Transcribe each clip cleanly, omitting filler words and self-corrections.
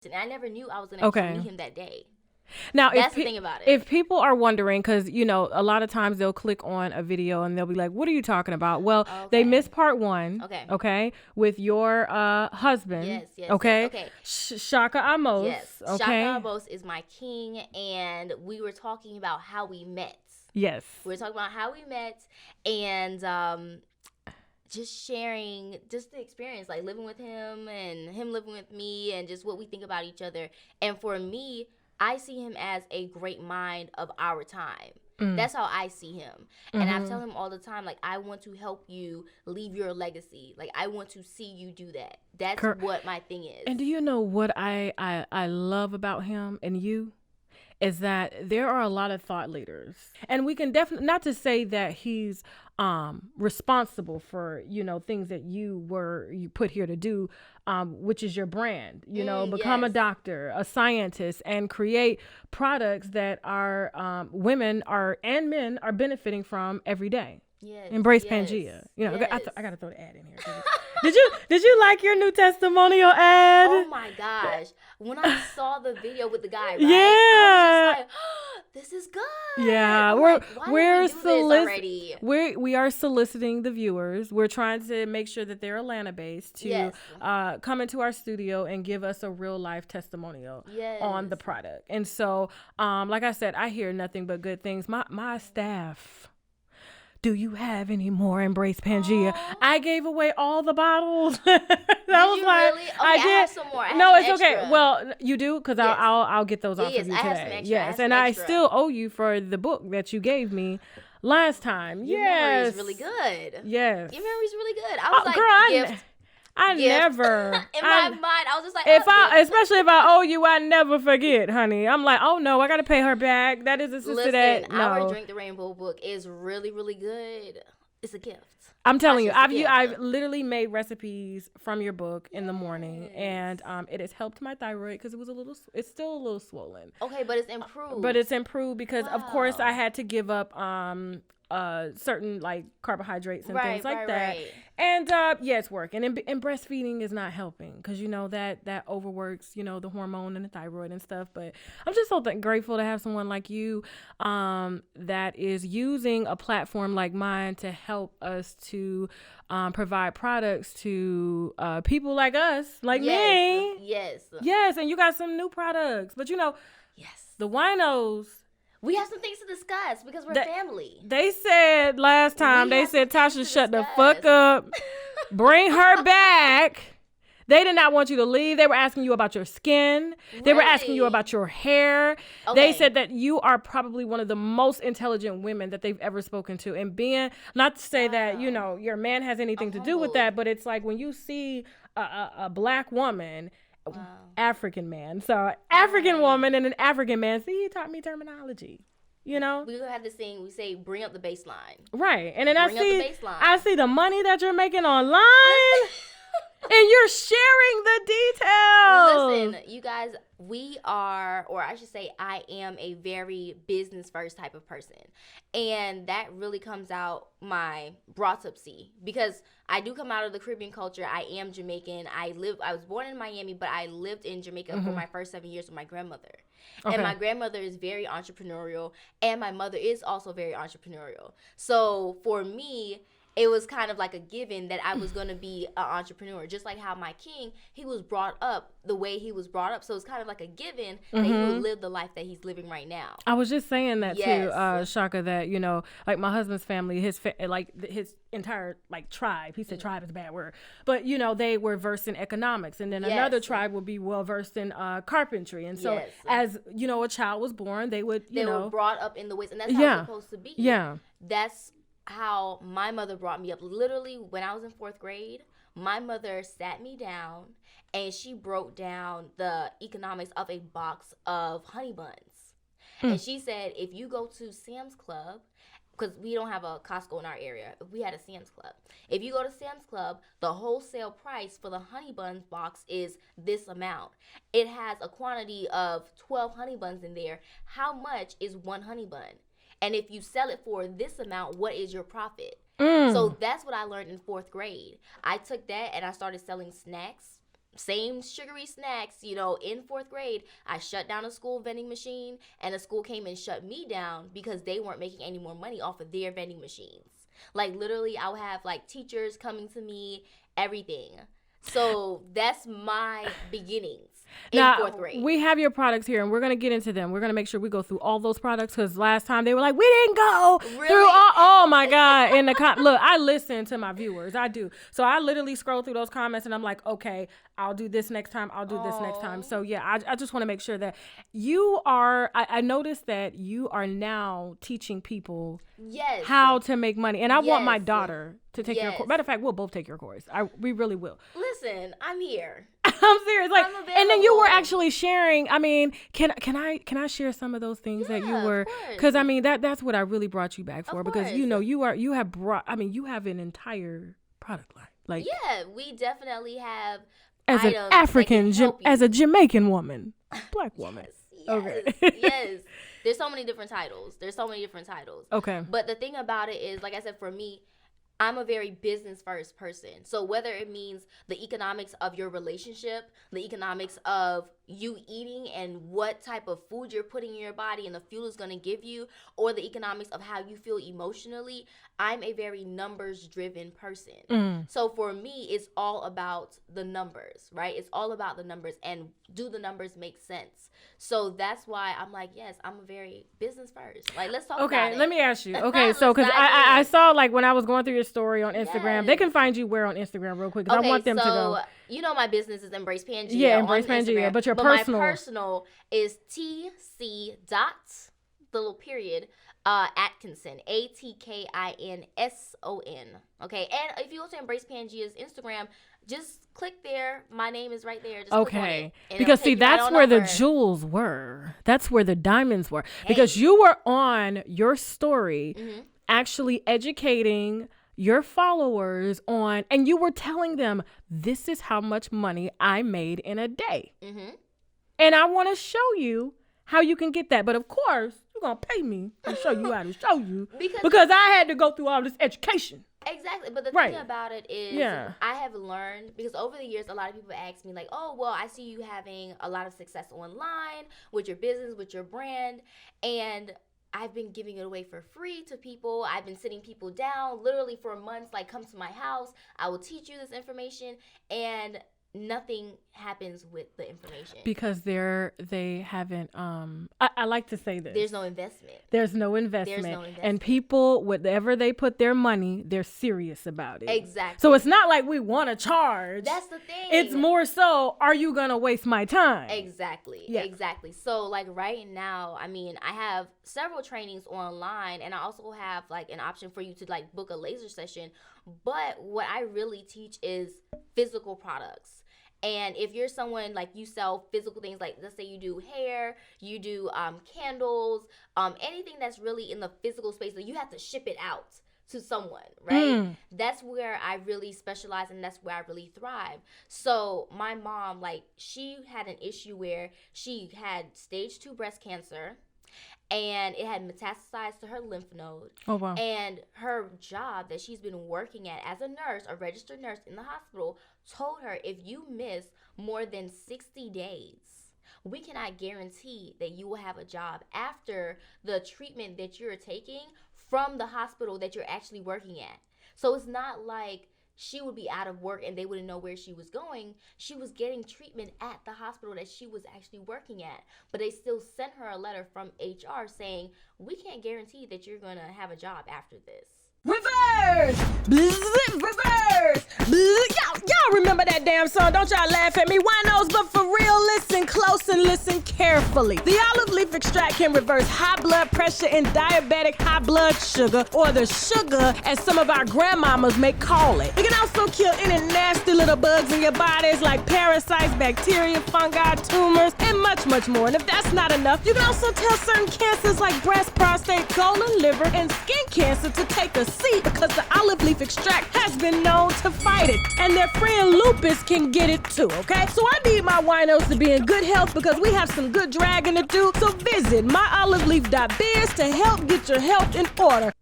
And I never knew I was going to meet him that day. Now, that's the thing about it. If people are wondering, because, you know, a lot of times they'll click on a video and they'll be like, what are you talking about? Well, they missed part 1. Okay. With your husband. Yes. Okay. Yes, okay. Shaka Amos. Yes. Okay. Shaka Amos is my king. And we were talking about how we met. Yes. We were talking about how we met and just sharing just the experience, like living with him and him living with me and just what we think about each other. And for me, I see him as a great mind of our time. That's how I see him. And I tell him all the time, like, I want to help you leave your legacy. Like, I want to see you do that. That's what my thing is. And do you know what I love about him and you? Is that there are a lot of thought leaders. And we can definitely, not to say that he's responsible for, you know, things that you put here to do, which is your brand, you know, become a doctor, a scientist, and create products that our women and men are benefiting from every day. Yes. Embrace Pangea. You know, I gotta throw the ad in here. Did you like your new testimonial ad? Oh my gosh. When I saw the video with the guy, right? Yeah. I was just like, oh, this is good. Yeah. We are soliciting the viewers. We're trying to make sure that they're Atlanta based to come into our studio and give us a real life testimonial on the product. And so, like I said, I hear nothing but good things. My staff. Do you have any more Embrace Pangea? I gave away all the bottles. Did you really? Okay, I have some more. It's okay. Well, you do, because I'll get those off of you today. Yes, and I still owe you for the book that you gave me last time. Your memory is really good. Yes. Your memory's really good. I was like, girl, gift. I never. In my mind, I was just like, especially if I owe you, I never forget, honey. I'm like, oh no, I gotta pay her back. That is a sister that. No. Our Drink the Rainbow book is really, really good. It's a gift. I'm telling you, I've literally made recipes from your book in the morning, and it has helped my thyroid because it's still a little swollen. Okay, but it's improved. Because of course I had to give up certain like carbohydrates and things like that. And it's working. And breastfeeding is not helping because, you know, that overworks, you know, the hormone and the thyroid and stuff. But I'm just so grateful to have someone like you that is using a platform like mine to help us to provide products to people like us, like me. Yes. And you got some new products. But, you know, the winos. We have some things to discuss because we're family. They said last time, Tasha, shut the fuck up. Bring her back. They did not want you to leave. They were asking you about your skin. They were asking you about your hair. Okay. They said that you are probably one of the most intelligent women that they've ever spoken to. And being, not to say that, you know, your man has anything to do with that, but it's like when you see a black woman, African man. So African woman and an African man. See, he taught me terminology. You know, we have this thing. We say, "Bring up the baseline." Right, and then I see the money that you're making online, and you're sharing the details. Listen, you guys, we are, or I should say, I am a very business first type of person, and that really comes out my autopsy because I do come out of the Caribbean culture. I am Jamaican. I was born in Miami, but I lived in Jamaica for my first 7 years with my grandmother. Okay. And my grandmother is very entrepreneurial, and my mother is also very entrepreneurial. So for me, it was kind of like a given that I was going to be an entrepreneur, just like how my king, he was brought up the way he was brought up. So it's kind of like a given that he will live the life that he's living right now. I was just saying that too, Shaka, that, you know, like my husband's family, his entire like tribe, he said tribe is a bad word, but, you know, they were versed in economics, and then another tribe would be well versed in carpentry. And so as, you know, a child was born, they were brought up in the ways, and that's how it's supposed to be. Yeah. That's how my mother brought me up. Literally, when I was in 4th grade, my mother sat me down and she broke down the economics of a box of honey buns. And she said, if you go to Sam's Club, because we don't have a Costco in our area, if we had a Sam's Club. If you go to Sam's Club, the wholesale price for the honey buns box is this amount. It has a quantity of 12 honey buns in there. How much is one honey bun? And if you sell it for this amount, what is your profit? So that's what I learned in 4th grade. I took that and I started selling snacks same sugary snacks, you know, in 4th grade, I shut down a school vending machine, and the school came and shut me down because they weren't making any more money off of their vending machines. Like, literally, I would have, like, teachers coming to me, everything. So that's my beginnings in 4th grade. We have your products here, and we're going to get into them. We're going to make sure we go through all those products, because last time they were like, we didn't go through all. Oh, my God. Look, I listen to my viewers. I do. So I literally scroll through those comments, and I'm like, okay, I'll do this next time. I'll do this next time. So, yeah, I just want to make sure that you are, I noticed that you are now teaching people how to make money. And I want my daughter to take your course. Matter of fact, we'll both take your course. We really will. Listen, I'm here. I'm serious. Like, and then you were actually sharing. I mean, can I share some of those things that you were? Because I mean, that's what I really brought you back for. Because you have an entire product line. Like, yeah, we definitely have. As an African, as a Jamaican woman, Black woman. Yes, okay. Yes. There's so many different titles. Okay. But the thing about it is, like I said, for me, I'm a very business first person. So whether it means the economics of your relationship, the economics of you eating and what type of food you're putting in your body and the fuel is going to give you, or the economics of how you feel emotionally, I'm a very numbers driven person. So for me, it's all about the numbers, right? It's all about the numbers, and do the numbers make sense? So that's why I'm like, yes, I'm a very business first. Like, let's talk about it. Okay, let me ask you. Okay, so because I saw, like, when I was going through your story on Instagram, they can find you where on Instagram real quick, because I want them to go. You know, my business is Embrace Pangea. Yeah, Embrace Pangea, but my personal is TC dot, the little period, Atkinson, ATKINSON. Okay, and if you go to Embrace Pangea's Instagram, just click there. My name is right there. Just click on it, because see, that's where the jewels were. That's where the diamonds were. Because you were on your story, actually educating your followers on, and you were telling them, this is how much money I made in a day. And I want to show you how you can get that. But of course, you're going to pay me to show you how to show you, because I had to go through all this education. Exactly. But the thing about it is, I have learned, because over the years, a lot of people ask me, like, oh, well, I see you having a lot of success online with your business, with your brand, and I've been giving it away for free to people. I've been sitting people down literally for months, like, come to my house. I will teach you this information, and nothing happens with the information. Because they haven't, I like to say this. There's no investment. And people, whatever they put their money, they're serious about it. Exactly. So it's not like we want to charge. That's the thing. It's more so, are you going to waste my time? Exactly. Yeah. Exactly. So, like, right now, I mean, I have several trainings online, and I also have, like, an option for you to, like, book a laser session. But what I really teach is physical products. And if you're someone, like, you sell physical things, like, let's say you do hair, you do candles, anything that's really in the physical space, that you have to ship it out to someone, right? That's where I really specialize, and that's where I really thrive. So my mom, like, she had an issue where she had stage 2 breast cancer, and it had metastasized to her lymph node. Oh, wow. And her job that she's been working at as a nurse, a registered nurse in the hospital, told her, if you miss more than 60 days, we cannot guarantee that you will have a job after the treatment that you're taking from the hospital that you're actually working at. So it's not like she would be out of work and they wouldn't know where she was going. She was getting treatment at the hospital that she was actually working at. But they still sent her a letter from HR saying, we can't guarantee that you're going to have a job after this. Reverse! Reverse! Y'all remember that damn song? Don't y'all laugh at me, winos, but for real, listen close and listen carefully. The olive leaf extract can reverse high blood pressure and diabetic high blood sugar, or the sugar as some of our grandmamas may call it. It can also kill any nasty little bugs in your bodies like parasites, bacteria, fungi, tumors, and much, much more. And if that's not enough, you can also tell certain cancers like breast, prostate, colon, liver, and skin cancer to take a seat, because the olive leaf extract has been known to fight it, and their friend lupus can get it too, okay? So I need my winos to be in good health, because we have some good dragging to do. So visit myoliveleaf.biz to help get your health in order.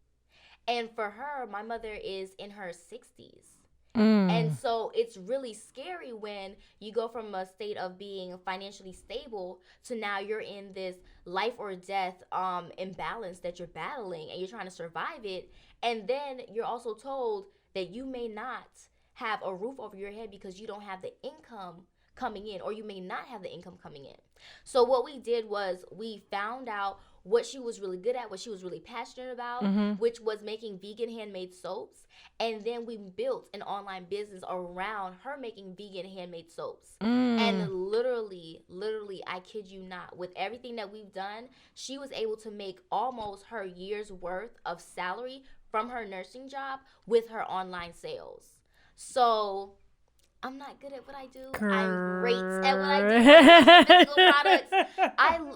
And for her, my mother is in her 60s. And so it's really scary when you go from a state of being financially stable to now you're in this life or death imbalance that you're battling, and you're trying to survive it. And then you're also told that you may not have a roof over your head because you don't have the income coming in, or you may not have the income coming in. So what we did was we found out what she was really good at, what she was really passionate about, which was making vegan handmade soaps. And then we built an online business around her making vegan handmade soaps. And literally, I kid you not, with everything that we've done, she was able to make almost her year's worth of salary from her nursing job with her online sales. So I'm not good at what I do. Girl. I'm great at what I do. Physical products.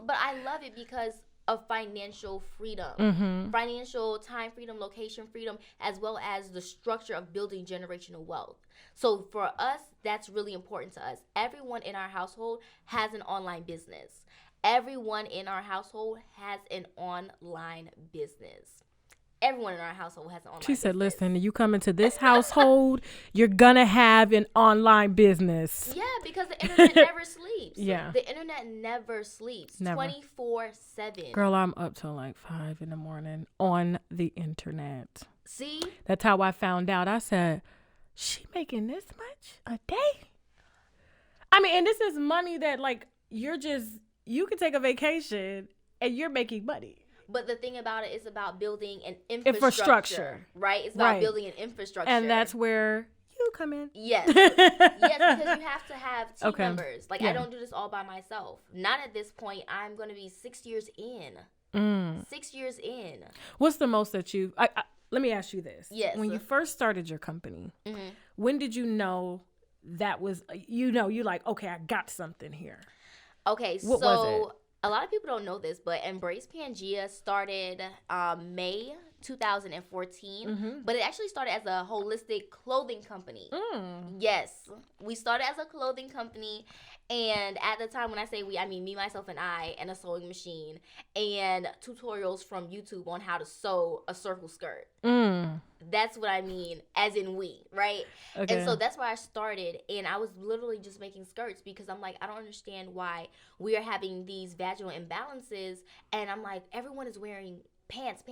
But I love it because of financial freedom, financial time freedom, location freedom, as well as the structure of building generational wealth. So for us, that's really important to us. Everyone in our household has an online business. Everyone in our household has an online business. Everyone in our household has an online business. She said, listen, you come into this household, you're going to have an online business. Yeah, because the internet never sleeps. Yeah. The internet never sleeps. Never. 24/7. Girl, I'm up till like 5 a.m. on the internet. See? That's how I found out. I said, she making this much a day? I mean, and this is money that like you can take a vacation and you're making money. But the thing about it is about building an infrastructure. Right? It's about building an infrastructure. And that's where you come in. Yes. Yes, because you have to have team members. Like, I don't do this all by myself. Not at this point. I'm going to be 6 years in. 6 years in. What's the most that you... let me ask you this. Yes. When you first started your company, when did you know that was... you're like, okay, I got something here. Okay, what was it? A lot of people don't know this, but Embrace Pangea started May 2014, but it actually started as a holistic clothing company. Yes, we started as a clothing company, and at the time when I say we, I mean me, myself, and I, and a sewing machine, and tutorials from YouTube on how to sew a circle skirt. That's what I mean, as in we, right? Okay. And so that's where I started, and I was literally just making skirts because I'm like, I don't understand why we are having these vaginal imbalances, and I'm like, everyone is wearing pants.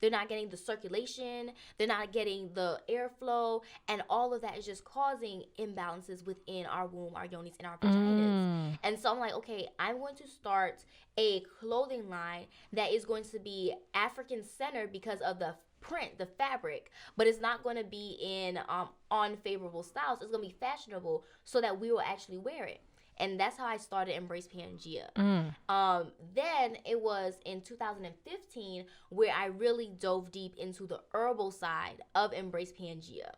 They're not getting the circulation, they're not getting the airflow, and all of that is just causing imbalances within our womb, our yonis, and our vaginas. And so I'm like, okay, I'm going to start a clothing line that is going to be African centered because of the print, the fabric, but it's not going to be in unfavorable styles. It's going to be fashionable so that we will actually wear it. And that's how I started Embrace Pangea. Then it was in 2015 where I really dove deep into the herbal side of Embrace Pangea.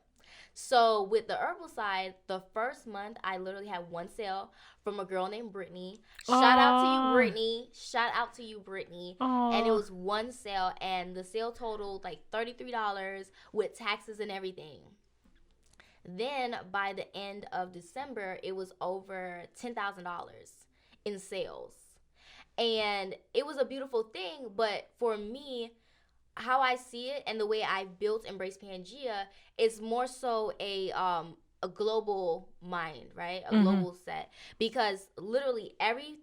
So with the herbal side, the first month I literally had one sale from a girl named Brittany. Shout out to you, Brittany. And it was one sale, and the sale totaled like $33 with taxes and everything. Then by the end of December, it was over $10,000 in sales. And it was a beautiful thing, but for me, how I see it and the way I built Embrace Pangea is more so a global mind, right? A global set. Because literally every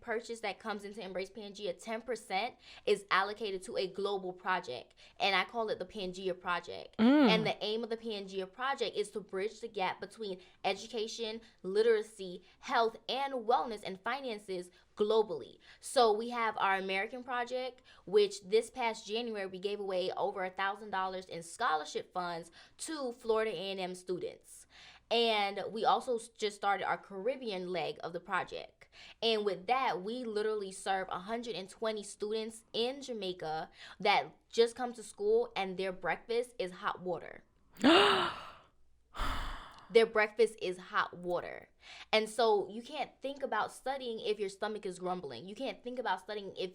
purchase that comes into Embrace Pangea, 10% is allocated to a global project. And I call it the Pangea Project. And the aim of the Pangea Project is to bridge the gap between education, literacy, health, and wellness and finances globally. So we have our American project, which this past January we gave away over $1,000 in scholarship funds to Florida A&M students. And we also just started our Caribbean leg of the project. And with that, we literally serve 120 students in Jamaica that just come to school, and their breakfast is hot water. Their breakfast is hot water. And so you can't think about studying if your stomach is grumbling. You can't think about studying if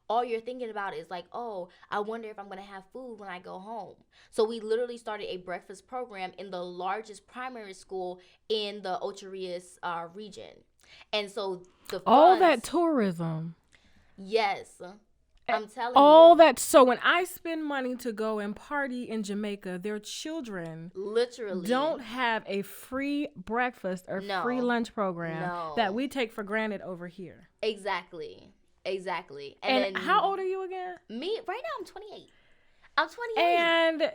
all you're thinking about is like, oh, I wonder if I'm going to have food when I go home. So we literally started a breakfast program in the largest primary school in the Ocho Rios region. And so all that tourism. Yes. I'm telling all you. that. So when I spend money to go and party in Jamaica, their children literally don't have a free breakfast or free lunch program that we take for granted over here. Exactly. And then, how old are you again? Me, right now I'm 28. I'm 28. And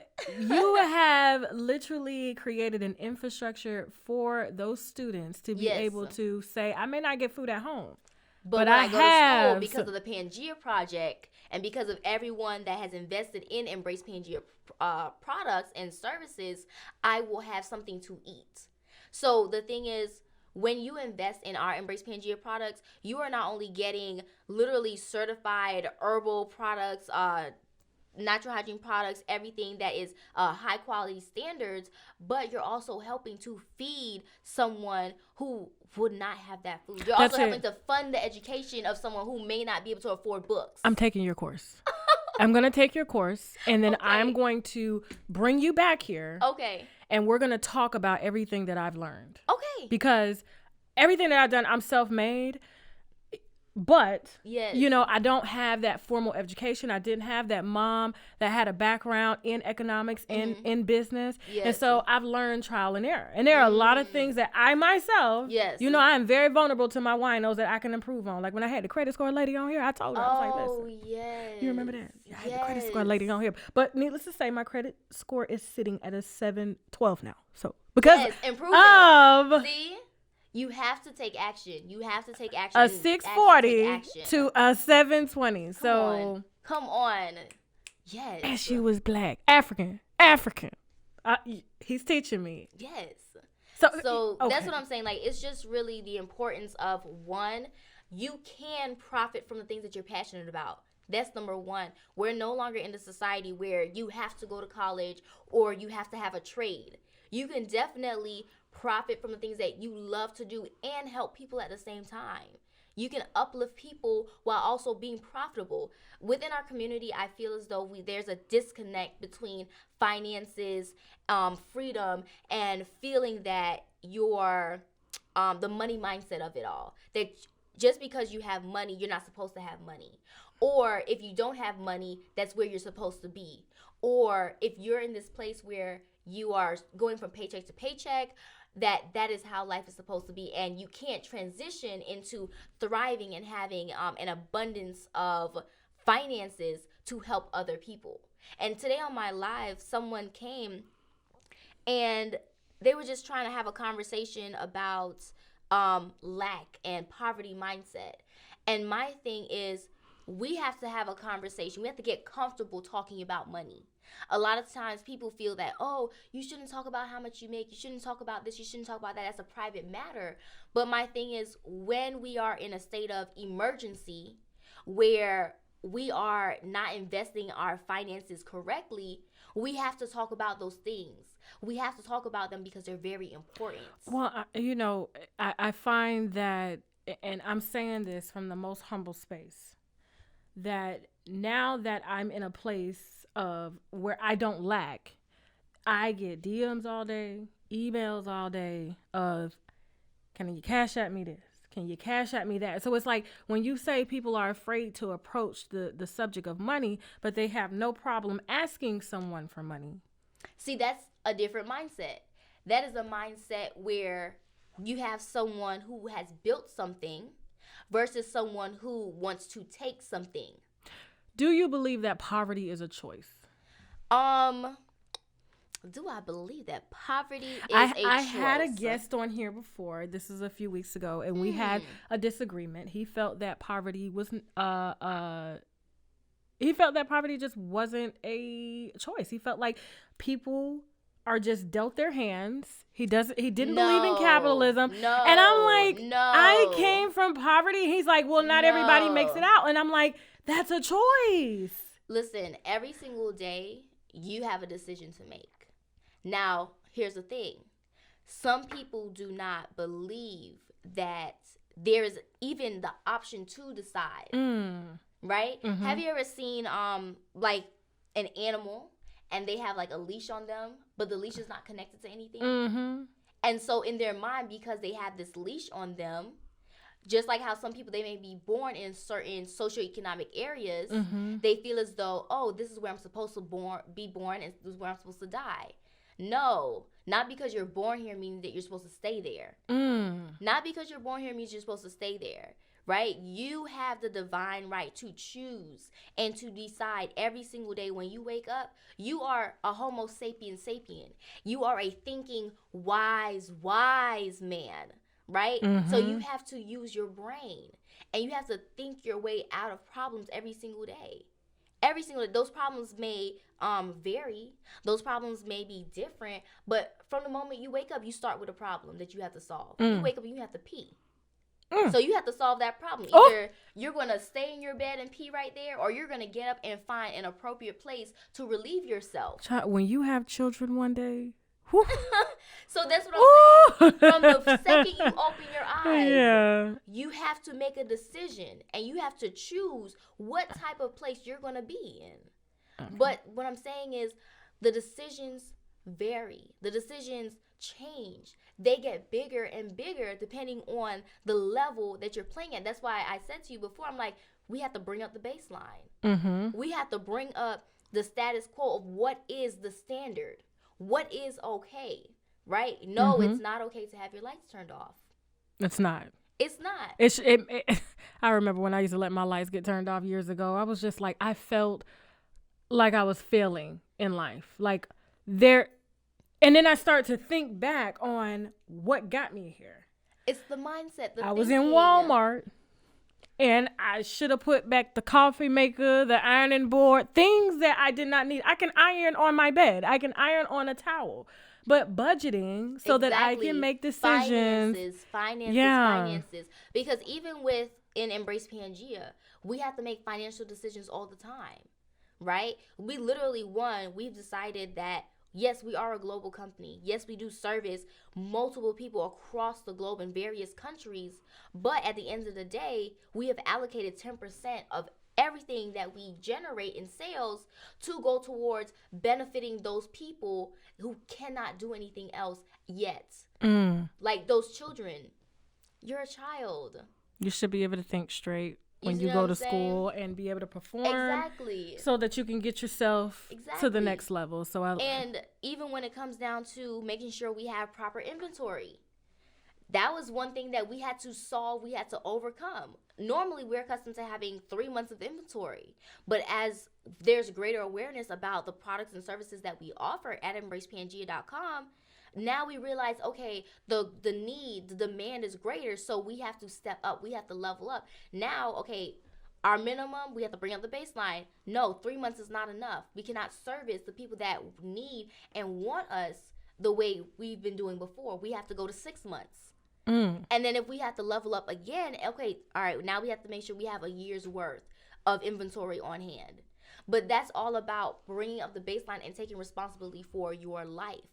you have literally created an infrastructure for those students to be able to say, I may not get food at home, but I go have to school because of the Pangea project and because of everyone that has invested in Embrace Pangea products and services, I will have something to eat. So the thing is, when you invest in our Embrace Pangea products, you are not only getting literally certified herbal products, natural hygiene products, everything that is high quality standards, but you're also helping to feed someone who would not have that food. You're also helping to fund the education of someone who may not be able to afford books. I'm taking your course. I'm going to take your course, and then I'm going to bring you back here. Okay. And we're going to talk about everything that I've learned. Okay. Because everything that I've done, I'm self-made. But, you know, I don't have that formal education. I didn't have that mom that had a background in economics, in business. Yes. And so I've learned trial and error. And there are a lot of things that I myself, you know, I am very vulnerable to my winos that I can improve on. Like when I had the credit score lady on here, I told her, I was like, listen. Yes. You remember that? I had the credit score lady on here. But needless to say, my credit score is sitting at a 712 now. So because of... See? You have to take action. You have to take action. A 640 to a 720. Come on. Yes. And she was black. African. He's teaching me. Yes. So that's what I'm saying. Like, it's just really the importance of, one, you can profit from the things that you're passionate about. That's number one. We're no longer in the society where you have to go to college or you have to have a trade. You can definitely profit from the things that you love to do and help people at the same time. You can uplift people while also being profitable. Within our community, I feel as though there's a disconnect between finances, freedom, and feeling that you're the money mindset of it all. That just because you have money, you're not supposed to have money. Or if you don't have money, that's where you're supposed to be. Or if you're in this place where you are going from paycheck to paycheck, that is how life is supposed to be, and you can't transition into thriving and having an abundance of finances to help other people. And today on my live, someone came and they were just trying to have a conversation about lack and poverty mindset. And my thing is, we have to have a conversation. We have to get comfortable talking about money. A lot of times people feel that, oh, you shouldn't talk about how much you make. You shouldn't talk about this. You shouldn't talk about that. That's a private matter. But my thing is, when we are in a state of emergency where we are not investing our finances correctly, we have to talk about those things. We have to talk about them because they're very important. Well, I find that, and I'm saying this from the most humble space, that now that I'm in a place of where I don't lack, I get DMs all day, emails all day of, can you cash at me this? Can you cash at me that? So it's like when you say people are afraid to approach the subject of money, but they have no problem asking someone for money. See, that's a different mindset. That is a mindset where you have someone who has built something versus someone who wants to take something. Do you believe that poverty is a choice? Do I believe that poverty is a choice? I had a guest on here before. This is a few weeks ago, and we had a disagreement. He felt that poverty was he felt that poverty just wasn't a choice. He felt like people are just dealt their hands. He didn't believe in capitalism. No. And I'm like, I came from poverty. He's like, well, not everybody makes it out. And I'm like, that's a choice. Listen, every single day you have a decision to make. Now, here's the thing. Some people do not believe that there is even the option to decide. Right? Mm-hmm. Have you ever seen like an animal and they have like a leash on them, but the leash is not connected to anything? Mm-hmm. And so in their mind, because they have this leash on them, Just like how some people, they may be born in certain socioeconomic areas, Mm-hmm. they feel as though, oh, this is where I'm supposed to be born, and this is where I'm supposed to die. No, not because you're born here means that you're supposed to stay there. Not because you're born here means you're supposed to stay there, right? You have the divine right to choose and to decide every single day when you wake up. You are a Homo sapien. You are a thinking, wise man. Right? Mm-hmm. So you have to use your brain, and you have to think your way out of problems every single day. Every single day. Those problems may vary. Those problems may be different, but from the moment you wake up, you start with a problem that you have to solve. You wake up and you have to pee. So you have to solve that problem. Either you're going to stay in your bed and pee right there, or you're going to get up and find an appropriate place to relieve yourself. When you have children one day... So that's what I'm saying. From the second you open your eyes, you have to make a decision, and you have to choose what type of place you're going to be in. Okay. But what I'm saying is the decisions vary. The decisions change. They get bigger and bigger depending on the level that you're playing at. That's why I said to you before, I'm like, we have to bring up the baseline. Mm-hmm. We have to bring up the status quo of what is the standard. What is okay, right? No, It's not okay to have your lights turned off. It's not. It's not. I remember when I used to let my lights get turned off years ago. I was just like, I felt like I was failing in life. Like there, and then I start to think back on what got me here. It's the mindset. I was in Walmart. And I should have put back the coffee maker, the ironing board, things that I did not need. I can iron on my bed. I can iron on a towel. But budgeting so that I can make decisions. Finances. Because even in Embrace Pangea, we have to make financial decisions all the time, right? We've decided that, yes, we are a global company. Yes, we do service multiple people across the globe in various countries. But at the end of the day, we have allocated 10% of everything that we generate in sales to go towards benefiting those people who cannot do anything else yet. Like those children. You're a child. You should be able to think straight when you go to school and be able to perform. Exactly. So that you can get yourself to the next level. And even when it comes down to making sure we have proper inventory, that was one thing that we had to solve, we had to overcome. Normally, we're accustomed to having 3 months of inventory. But as there's greater awareness about the products and services that we offer at embracepangea.com, now we realize, okay, the demand is greater, so we have to step up. We have to level up. Now, okay, our minimum, we have to bring up the baseline. No, 3 months is not enough. We cannot service the people that need and want us the way we've been doing before. We have to go to 6 months. And then if we have to level up again, okay, all right, now we have to make sure we have a year's worth of inventory on hand. But that's all about bringing up the baseline and taking responsibility for your life.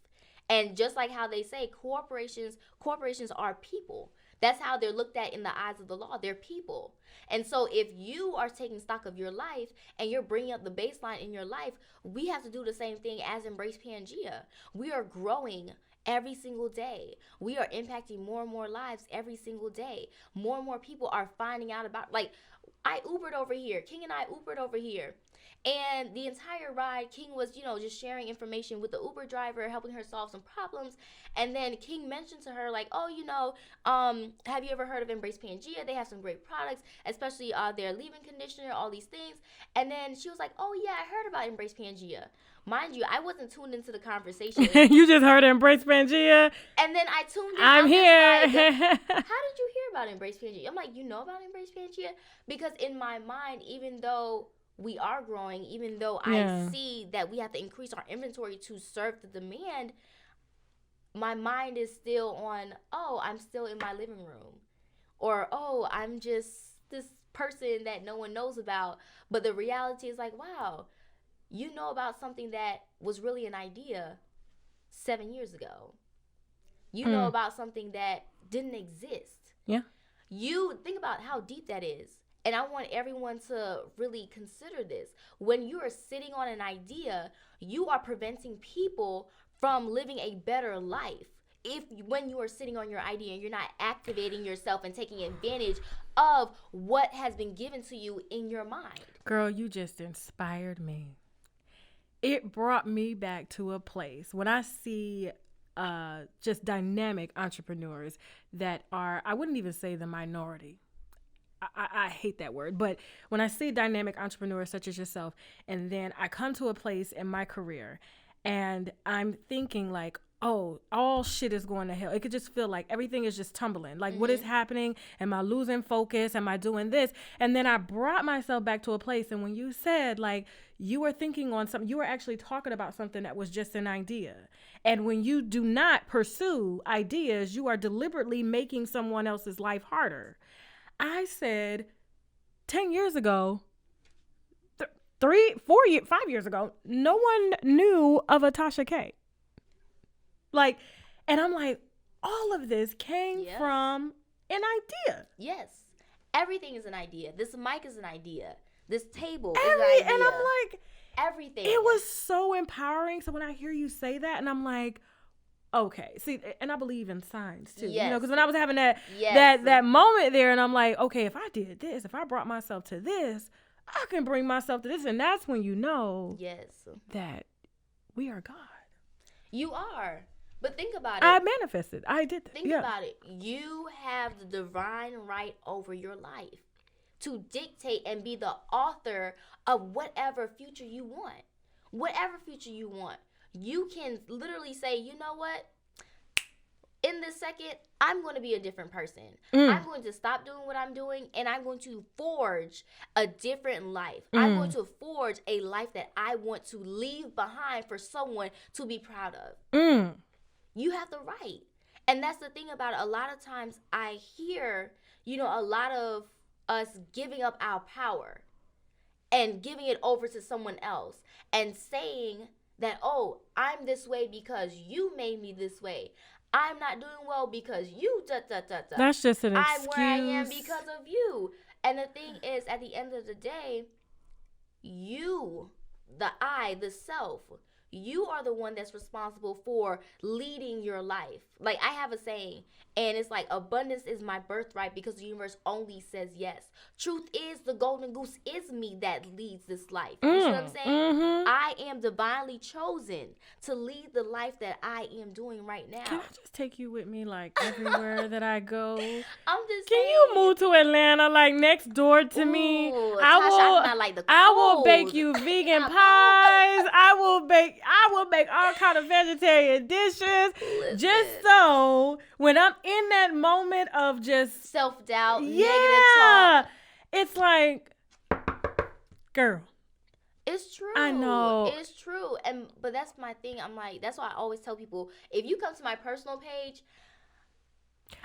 And just like how they say, corporations are people. That's how they're looked at in the eyes of the law. They're people. And so if you are taking stock of your life and you're bringing up the baseline in your life, we have to do the same thing as Embrace Pangea. We are growing every single day. We are impacting more and more lives every single day. More and more people are finding out about, like, I Ubered over here. King and I Ubered over here. And the entire ride, King was, just sharing information with the Uber driver, helping her solve some problems. And then King mentioned to her, like, have you ever heard of Embrace Pangea? They have some great products, especially their leave-in conditioner, all these things. And then she was like, oh, yeah, I heard about Embrace Pangea. Mind you, I wasn't tuned into the conversation. You just heard Embrace Pangea? And then I tuned in. I'm here. Like, how did you hear about Embrace Pangea? I'm like, you know about Embrace Pangea? Because in my mind, even though we are growing, even though I see that we have to increase our inventory to serve the demand, my mind is still on, I'm still in my living room. Or, I'm just this person that no one knows about. But the reality is like, wow, you know about something that was really an idea 7 years ago. You know about something that didn't exist. Yeah. You think about how deep that is. And I want everyone to really consider this. When you are sitting on an idea, you are preventing people from living a better life. when you are sitting on your idea and you're not activating yourself and taking advantage of what has been given to you in your mind. Girl, you just inspired me. It brought me back to a place when I see just dynamic entrepreneurs that are, I wouldn't even say the minority. I hate that word, but when I see dynamic entrepreneurs such as yourself, and then I come to a place in my career and I'm thinking like, oh, all shit is going to hell. It could just feel like everything is just tumbling. Like, what is happening? Am I losing focus? Am I doing this? And then I brought myself back to a place. And when you said, like, you were thinking on something, you were actually talking about something that was just an idea. And when you do not pursue ideas, you are deliberately making someone else's life harder. I said 10 years ago, 5 years ago, no one knew of a Tasha K. Like, and I'm like, all of this came from an idea. Yes. Everything is an idea. This mic is an idea. This table is an idea. And I'm like, everything. It was so empowering. So when I hear you say that, and I'm like, okay. See, and I believe in signs too. Yes. You know, because when I was having that moment there, and I'm like, okay, if I did this, if I brought myself to this, I can bring myself to this. And that's when you know that we are God. You are. But think about it. I manifested. I did that. Think about it. You have the divine right over your life to dictate and be the author of whatever future you want. Whatever future you want. You can literally say, you know what? In this second, I'm going to be a different person. I'm going to stop doing what I'm doing, and I'm going to forge a different life. I'm going to forge a life that I want to leave behind for someone to be proud of. You have the right. And that's the thing about it. A lot of times I hear, a lot of us giving up our power and giving it over to someone else and saying that, oh, I'm this way because you made me this way. I'm not doing well because you That's just an excuse. I'm where I am because of you. And the thing is, at the end of the day, you, the I, the self, you are the one that's responsible for leading your life. Like, I have a saying, and it's like, abundance is my birthright because the universe only says yes. Truth is, the golden goose is me that leads this life. You see what I'm saying? I am divinely chosen to lead the life that I am doing right now. Can I just take you with me, like, everywhere that I go? I'm just Can saying. you move to Atlanta, like, next door to me? Tasha, I not like the cold. I will bake you vegan pies. I will bake all kind of vegetarian dishes. Listen. Just so when I'm in that moment of just self-doubt, negative talk, it's like, girl, it's true. I know it's true. But that's my thing. I'm like, that's why I always tell people, if you come to my personal page,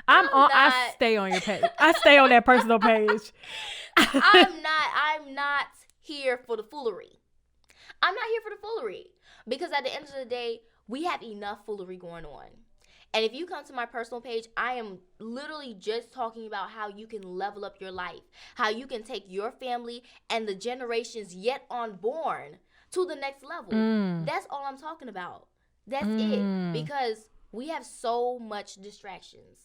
I stay on your page. I stay on that personal page. I'm not here for the foolery. I'm not here for the foolery. Because at the end of the day, we have enough foolery going on. And if you come to my personal page, I am literally just talking about how you can level up your life, how you can take your family and the generations yet unborn to the next level. That's all I'm talking about. That's it. Because we have so much distractions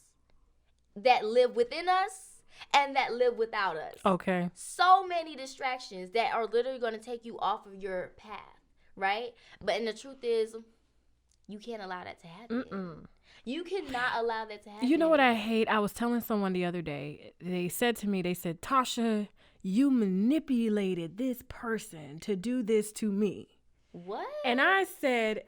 that live within us and that live without us. Okay. So many distractions that are literally going to take you off of your path, right? And the truth is, you can't allow that to happen. You cannot allow that to happen. You know what I hate? I was telling someone the other day. They said to me, Tasha, you manipulated this person to do this to me. What? And I said,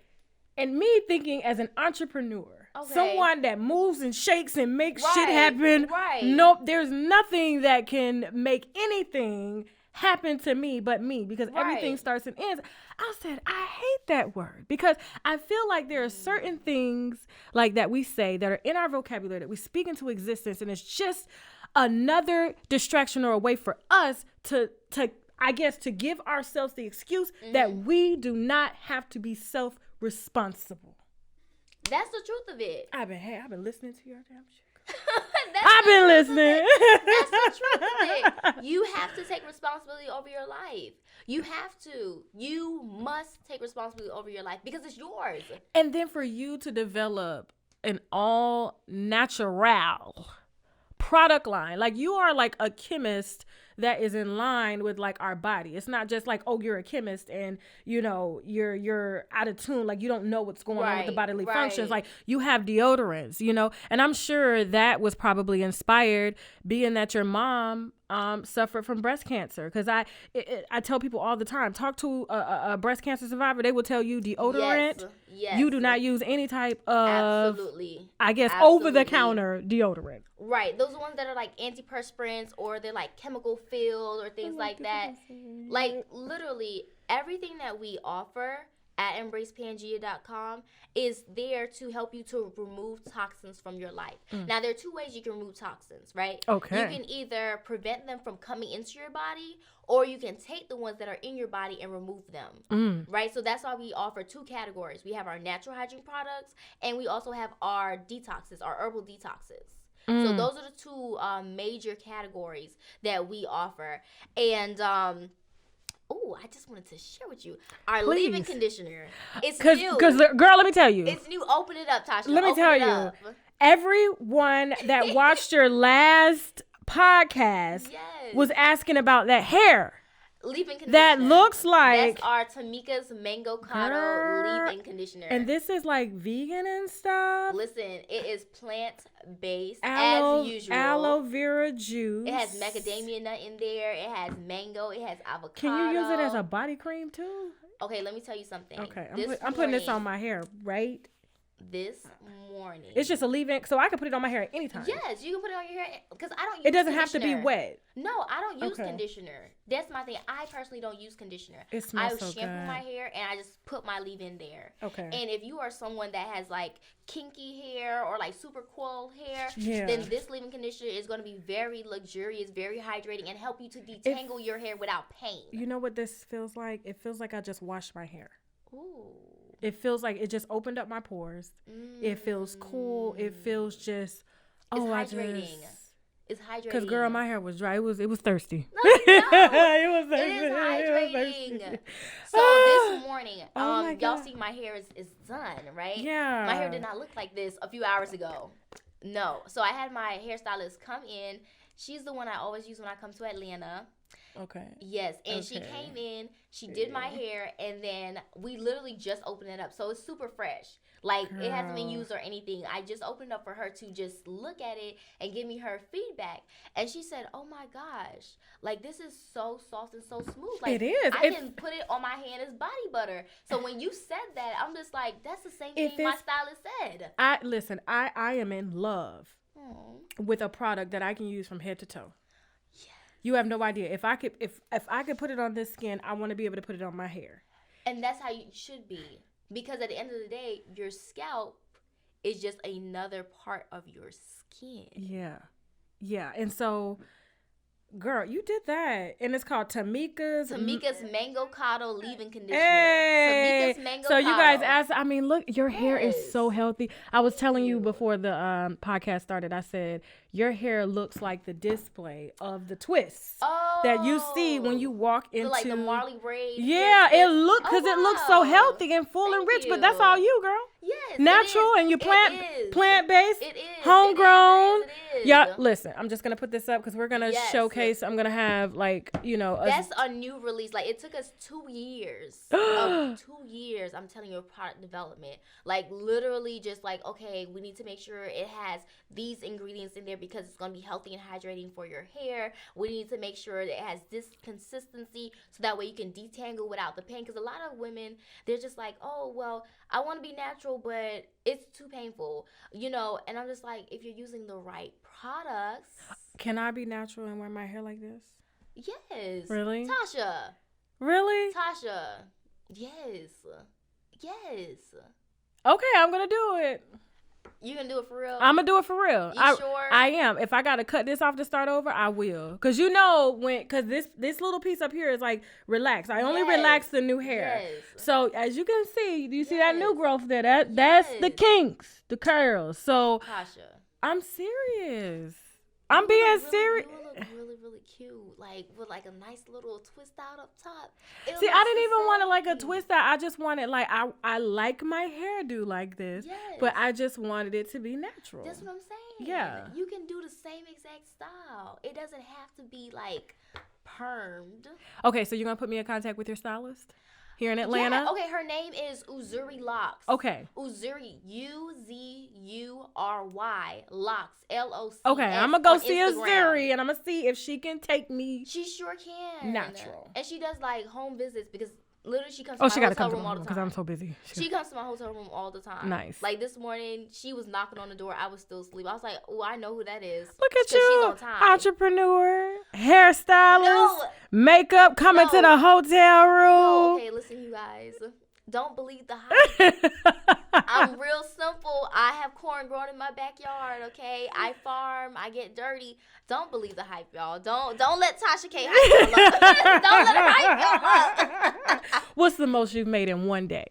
and me thinking as an entrepreneur, someone that moves and shakes and makes shit happen. Nope, there's nothing that can make anything happen to me but me, because everything starts and ends. I said, I hate that word, because I feel like there are certain things like that we say that are in our vocabulary that we speak into existence, and it's just another distraction or a way for us to I guess to give ourselves the excuse that we do not have to be self-responsible. That's the truth of it. I've been listening to your damn shit. I've been listening. That's the truth of it. You have to take responsibility over your life. You have to. You must take responsibility over your life because it's yours. And then for you to develop an all natural product line. Like, you are like a chemist that is in line with like our body. It's not just like, oh, you're a chemist and you know you're out of tune, like you don't know what's going on with the bodily functions. Like, you have deodorants, you know. And I'm sure that was probably inspired, being that your mom suffered from breast cancer. Because I tell people all the time, talk to a breast cancer survivor, they will tell you deodorant. Yes. You do not use any type of, I guess, over-the-counter deodorant. Right. Those are ones that are like antiperspirants, or they're like chemical filled or things like that. Like, literally everything that we offer at embracepangea.com is there to help you to remove toxins from your life. Now, there are two ways you can remove toxins, right? Okay. You can either prevent them from coming into your body, or you can take the ones that are in your body and remove them, right? So that's why we offer two categories. We have our natural hygiene products, and we also have our detoxes, our herbal detoxes. So those are the two major categories that we offer. And I just wanted to share with you our leave-in conditioner. It's new. Because, girl, let me tell you. It's new. Open it up, Tasha. Let me tell you. Everyone that watched your last podcast was asking about that hair. Leave-in conditioner. That looks like... That's our Tamika's Mango Cotto leave-in conditioner. And this is like vegan and stuff? Listen, it is plant-based as usual. Aloe vera juice. It has macadamia nut in there. It has mango. It has avocado. Can you use it as a body cream too? Okay, let me tell you something. Okay, I'm putting this on my hair right this morning. It's just a leave-in, so I can put it on my hair at any time. Yes, you can put it on your hair, because I don't use it doesn't have to be wet. No, I don't use conditioner. That's my thing. I personally don't use conditioner. It smells so shampoo good. my hair, and I just put my leave-in there. Okay. And if you are someone that has like kinky hair or like super coiled hair, then this leave-in conditioner is going to be very luxurious, very hydrating, and help you to detangle your hair without pain. You know what this feels like? It feels like I just washed my hair. Ooh. It feels like it just opened up my pores. It feels cool. It feels just, it's hydrating. It's hydrating. Because, girl, my hair was dry. It was thirsty. No, it was thirsty. It is hydrating. So this morning, y'all see my hair is done, right? Yeah. My hair did not look like this a few hours ago. No. So I had my hairstylist come in. She's the one I always use when I come to Atlanta. Okay. Yes, and she came in, she did my hair, and then we literally just opened it up. So it's super fresh. Like, it hasn't been used or anything. I just opened up for her to just look at it and give me her feedback. And she said, oh my gosh, like, this is so soft and so smooth. Like, it is. I can put it on my hand as body butter. So when you said that, I'm just like, that's the same thing my stylist said. I am in love with a product that I can use from head to toe. You have no idea. If I could put it on this skin, I want to be able to put it on my hair. And that's how you should be. Because at the end of the day, your scalp is just another part of your skin. Yeah. Yeah. And so, girl, you did that. And it's called Tamika's Mango Cotto leave-in conditioner. Hey. Tamika's Mango So Cotto. you guys asked, I mean, look, your hair is so healthy. I was telling you before the podcast started, I said, your hair looks like the display of the twists that you see when you walk into like the Marley braid. Yeah, it looks so healthy and full and rich, but that's all you, girl. Yes, natural, and you plant-based, it is homegrown. It is. Yeah, listen, I'm just gonna put this up because we're gonna showcase. I'm gonna have that's a new release. Like, it took us 2 years. 2 years. I'm telling you, of product development. Like, literally, just like, okay, we need to make sure it has these ingredients in there because it's gonna be healthy and hydrating for your hair. We need to make sure that it has this consistency so that way you can detangle without the pain. Because a lot of women, they're just like, oh, well, I want to be natural, but it's too painful, and I'm just like, if you're using the right products. Can I be natural and wear my hair like this? Yes. Really? Tasha. Really? Tasha. Yes. Okay, I'm going to do it. You gonna do it for real? I'm gonna do it for real. You sure? I am. If I gotta cut this off to start over, I will. Cause cause this little piece up here is like relaxed. I only relax the new hair. Yes. So as you can see, do you see that new growth there? That's the kinks, the curls. So Tasha, I'm serious. I'm being serious. You look really, really cute, like with like a nice little twist out up top. See, I didn't even want it like a twist out. I just wanted like I like my hairdo like this, but I just wanted it to be natural. That's what I'm saying. Yeah, you can do the same exact style. It doesn't have to be like permed. Okay, so you're gonna put me in contact with your stylist here in Atlanta? Yeah, okay, her name is Uzuri Locks. Okay. Uzuri, Uzury Locks, LOCS. Okay, I'm gonna go see Uzuri and I'm gonna see if she can take me. She sure can. Natural. And she does like home visits because literally she comes to my hotel room all the time. Because I'm so busy. She comes to my hotel room all the time. Nice. Like this morning, she was knocking on the door. I was still asleep. I was like, oh, I know who that is. Look at you, she's on time. Entrepreneur, hairstylist, makeup, coming to the hotel room. No, okay, listen, you guys. Don't believe the hype. I'm real simple. I have corn growing in my backyard, okay? I farm. I get dirty. Don't believe the hype, y'all. Don't let Tasha K hype y'all up. Don't let her hype y'all up. What's the most you've made in one day?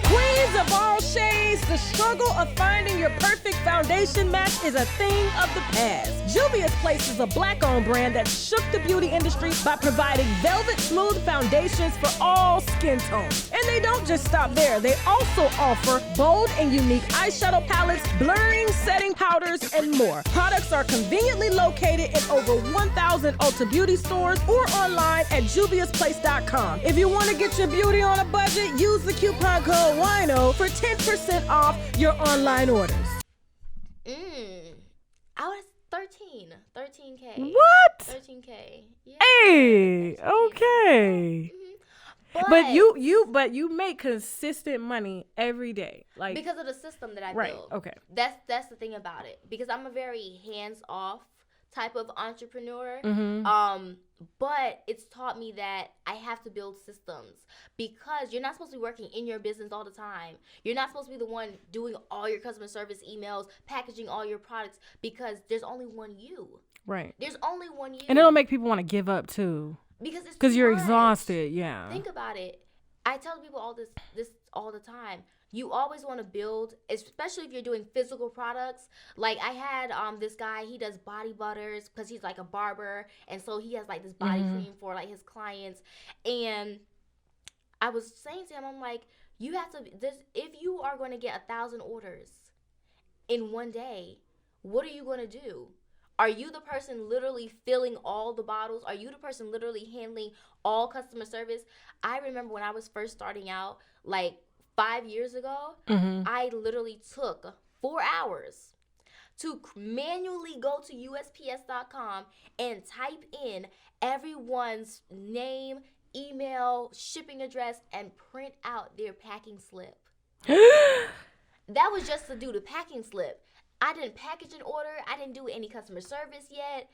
Queens of all shades, the struggle of finding your perfect foundation match is a thing of the past. Juvia's Place is a Black-owned brand that shook the beauty industry by providing velvet smooth foundations for all skin tones. And they don't just stop there. They also offer bold and unique eyeshadow palettes, blurring, setting powders, and more. Products are conveniently located in over 1,000 Ulta Beauty stores or online at juviasplace.com. If you want to get your beauty on a budget, use the coupon code WINO for 10% off your online orders. I was 13K. What? 13K. Yeah. Hey, 13K. Okay. Mm-hmm. But you make consistent money every day, like because of the system that I right. build. Okay. That's the thing about it, because I'm a very hands-off type of entrepreneur. Mm-hmm. But it's taught me that I have to build systems, because you're not supposed to be working in your business all the time. You're not supposed to be the one doing all your customer service emails, packaging all your products, because there's only one you. Right. There's only one you. And it'll make people want to give up too. Because you're exhausted. Yeah. Think about it. I tell people all this all the time. You always want to build, especially if you're doing physical products. Like I had this guy, he does body butters because he's like a barber, and so he has like this body cream for like his clients. And I was saying to him, I'm like, you have to if you are going to get 1,000 orders in one day, what are you going to do? Are you the person literally filling all the bottles? Are you the person literally handling all customer service? I remember when I was first starting out, like 5 years ago, I literally took 4 hours to manually go to USPS.com and type in everyone's name, email, shipping address, and print out their packing slip. That was just to do the packing slip. I didn't package an order. I didn't do any customer service yet.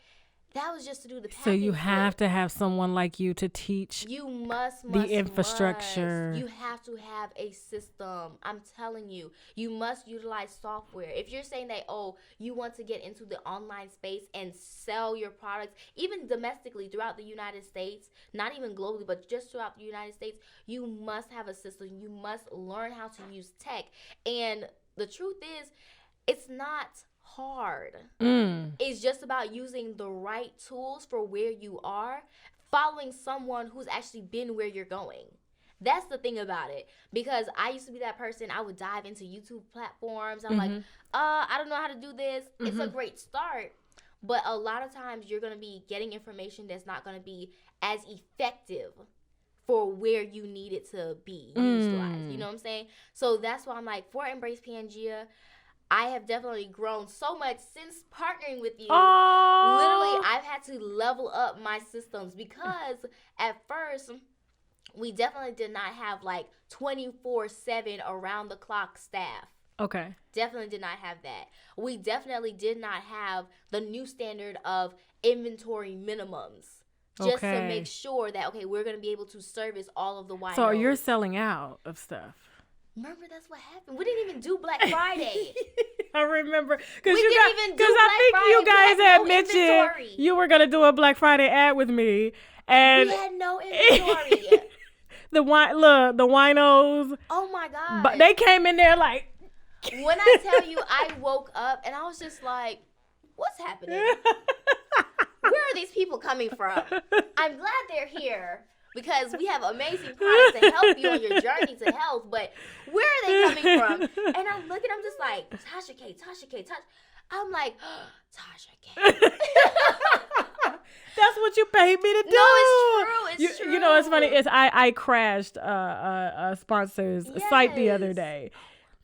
That was just to do the packing. So you have to have someone like you to teach. You must the infrastructure. You have to have a system. I'm telling you, you must utilize software. If you're saying that, you want to get into the online space and sell your products, even domestically throughout the United States, not even globally, but just throughout the United States, you must have a system. You must learn how to use tech. And the truth is, it's not hard. It's just about using the right tools for where you are, following someone who's actually been where you're going. That's the thing about it. Because I used to be that person. I would dive into YouTube platforms. I'm like, I don't know how to do this. It's a great start. But a lot of times you're going to be getting information that's not going to be as effective for where you need it to be utilized. You know what I'm saying? So that's why I'm like, for Embrace Pangea, I have definitely grown so much since partnering with you. Aww. Literally, I've had to level up my systems, because at first, we definitely did not have like 24/7 around the clock staff. Okay. Definitely did not have that. We definitely did not have the new standard of inventory minimums. Just to make sure that, we're going to be able to service all of the winos. So you're selling out of stuff. Remember, that's what happened. We didn't even do Black Friday. I remember because I think you guys had mentioned you were gonna do a Black Friday ad with me, and we had no inventory. the winos. Oh my God! But they came in there like. When I tell you, I woke up and I was just like, what's happening? Where are these people coming from? I'm glad they're here because we have amazing products to help you on your journey to health, but where are they coming from? And I'm looking, I'm just like, Tasha K. I'm like, Tasha K. That's what you paid me to do. No, it's true. You know, it's funny. I crashed a sponsor's site the other day,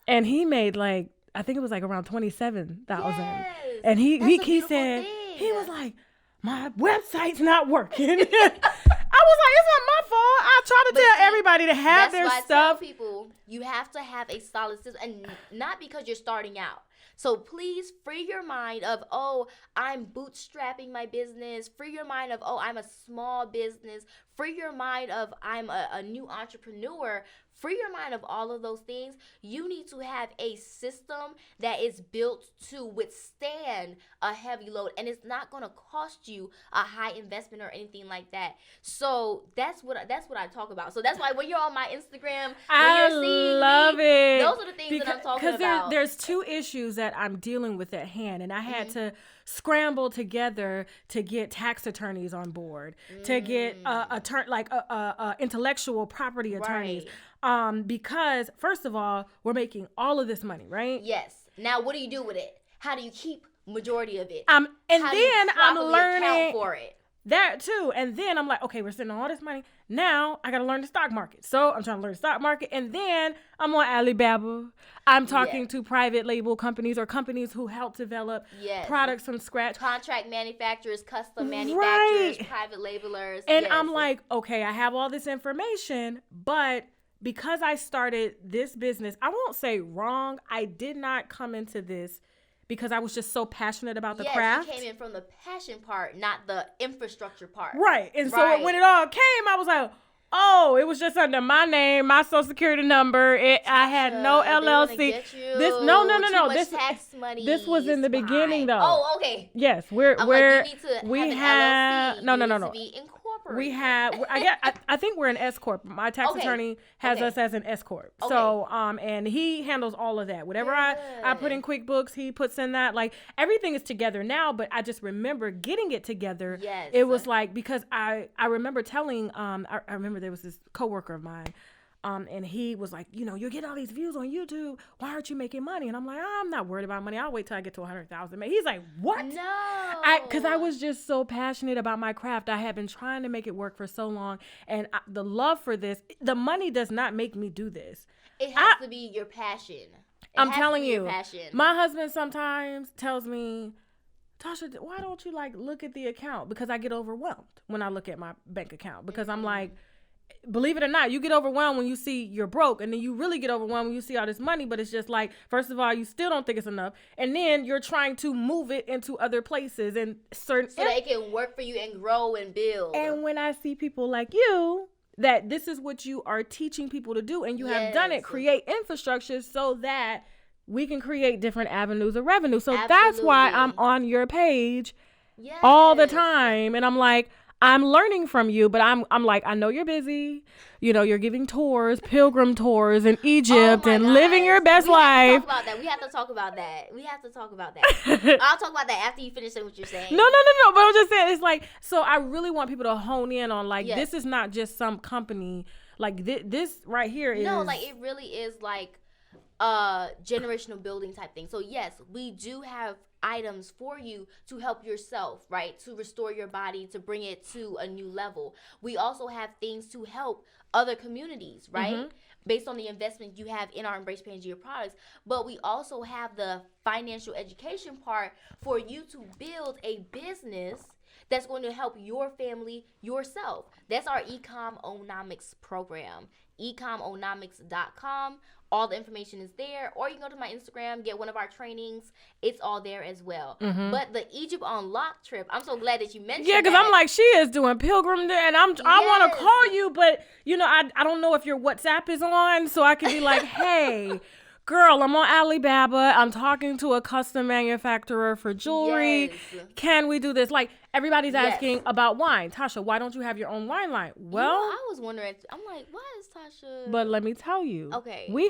and he made like, I think it was like around 27,000. Yes. And he said, thing. He was like, my website's not working. I was like, it's not my fault. I try to tell everybody to have their stuff. That's why I tell people, you have to have a solid system, and not because you're starting out. So please free your mind of, oh, I'm bootstrapping my business. Free your mind of, oh, I'm a small business. Free your mind of, I'm a new entrepreneur. Free your mind of all of those things. You need to have a system that is built to withstand a heavy load, and it's not going to cost you a high investment or anything like that. So that's what I talk about. So that's why when you're on my Instagram, I love it. Those are the things that I'm talking about. Because there's two issues that I'm dealing with at hand, and I had to scramble together to get tax attorneys on board, to get intellectual property attorneys. Right. Because first of all, we're making all of this money, right? Yes. Now, what do you do with it? How do you keep majority of it? And then I'm learning account for it. That too. And then I'm like, okay, we're spending all this money. Now I got to learn the stock market. So I'm trying to learn the stock market. And then I'm on Alibaba. I'm talking to private label companies or companies who help develop products from scratch. Contract manufacturers, custom manufacturers, private labelers. And I'm like, okay, I have all this information, but because I started this business, I won't say wrong. I did not come into this because I was just so passionate about the craft. You came in from the passion part, not the infrastructure part. Right. And so when it all came, I was like, oh, it was just under my name, my social security number. I had no LLC. No. This was in the beginning, though. Oh, okay. Yes, we have no. We have. I think we're an S corp. My tax attorney has us as an S corp. Okay. So and he handles all of that. Whatever I put in QuickBooks, he puts in that. Like everything is together now. But I just remember getting it together. Yes. It was like because I remember telling I remember there was this coworker of mine. And he was like, you're getting all these views on YouTube. Why aren't you making money? And I'm like, I'm not worried about money. I'll wait till I get to 100,000. He's like, what? No. Because I was just so passionate about my craft. I had been trying to make it work for so long. And the love for this, the money does not make me do this. It has to be your passion. I'm telling you, my husband sometimes tells me, Tasha, why don't you look at the account? Because I get overwhelmed when I look at my bank account. Because I'm like, believe it or not, you get overwhelmed when you see you're broke, and then you really get overwhelmed when you see all this money, but it's just like, first of all, you still don't think it's enough, and then you're trying to move it into other places and certain so that it can work for you and grow and build. And when I see people like you, that this is what you are teaching people to do, and you have done it, create infrastructure so that we can create different avenues of revenue. So that's why I'm on your page all the time, and I'm like, I'm learning from you, but I'm like, I know you're busy. You're giving tours, pilgrim tours in Egypt and living your best life. We have to talk about that. I'll talk about that after you finish saying what you're saying. No. But I'm just saying, it's like, so I really want people to hone in on this is not just some company. Like this right here is. No, it really is like a generational building type thing. So yes, we do have items for you to help yourself, right? To restore your body, to bring it to a new level. We also have things to help other communities, right? Based on the investment you have in our Embrace Pangea products. But we also have the financial education part for you to build a business that's going to help your family, yourself. That's our Ecomonomics program, ecomonomics.com. All the information is there, or you can go to my Instagram, get one of our trainings. It's all there as well. But the Egypt on Lock trip, I'm so glad that you mentioned because I'm like, she is doing pilgrim there, and I want to call you, but I don't know if your WhatsApp is on, so I can be like, hey, girl, I'm on Alibaba. I'm talking to a custom manufacturer for jewelry. Yes. Can we do this? Like, everybody's asking about wine. Tasha, why don't you have your own wine line? Well, I was wondering. I'm like, why is Tasha? But let me tell you. Okay. We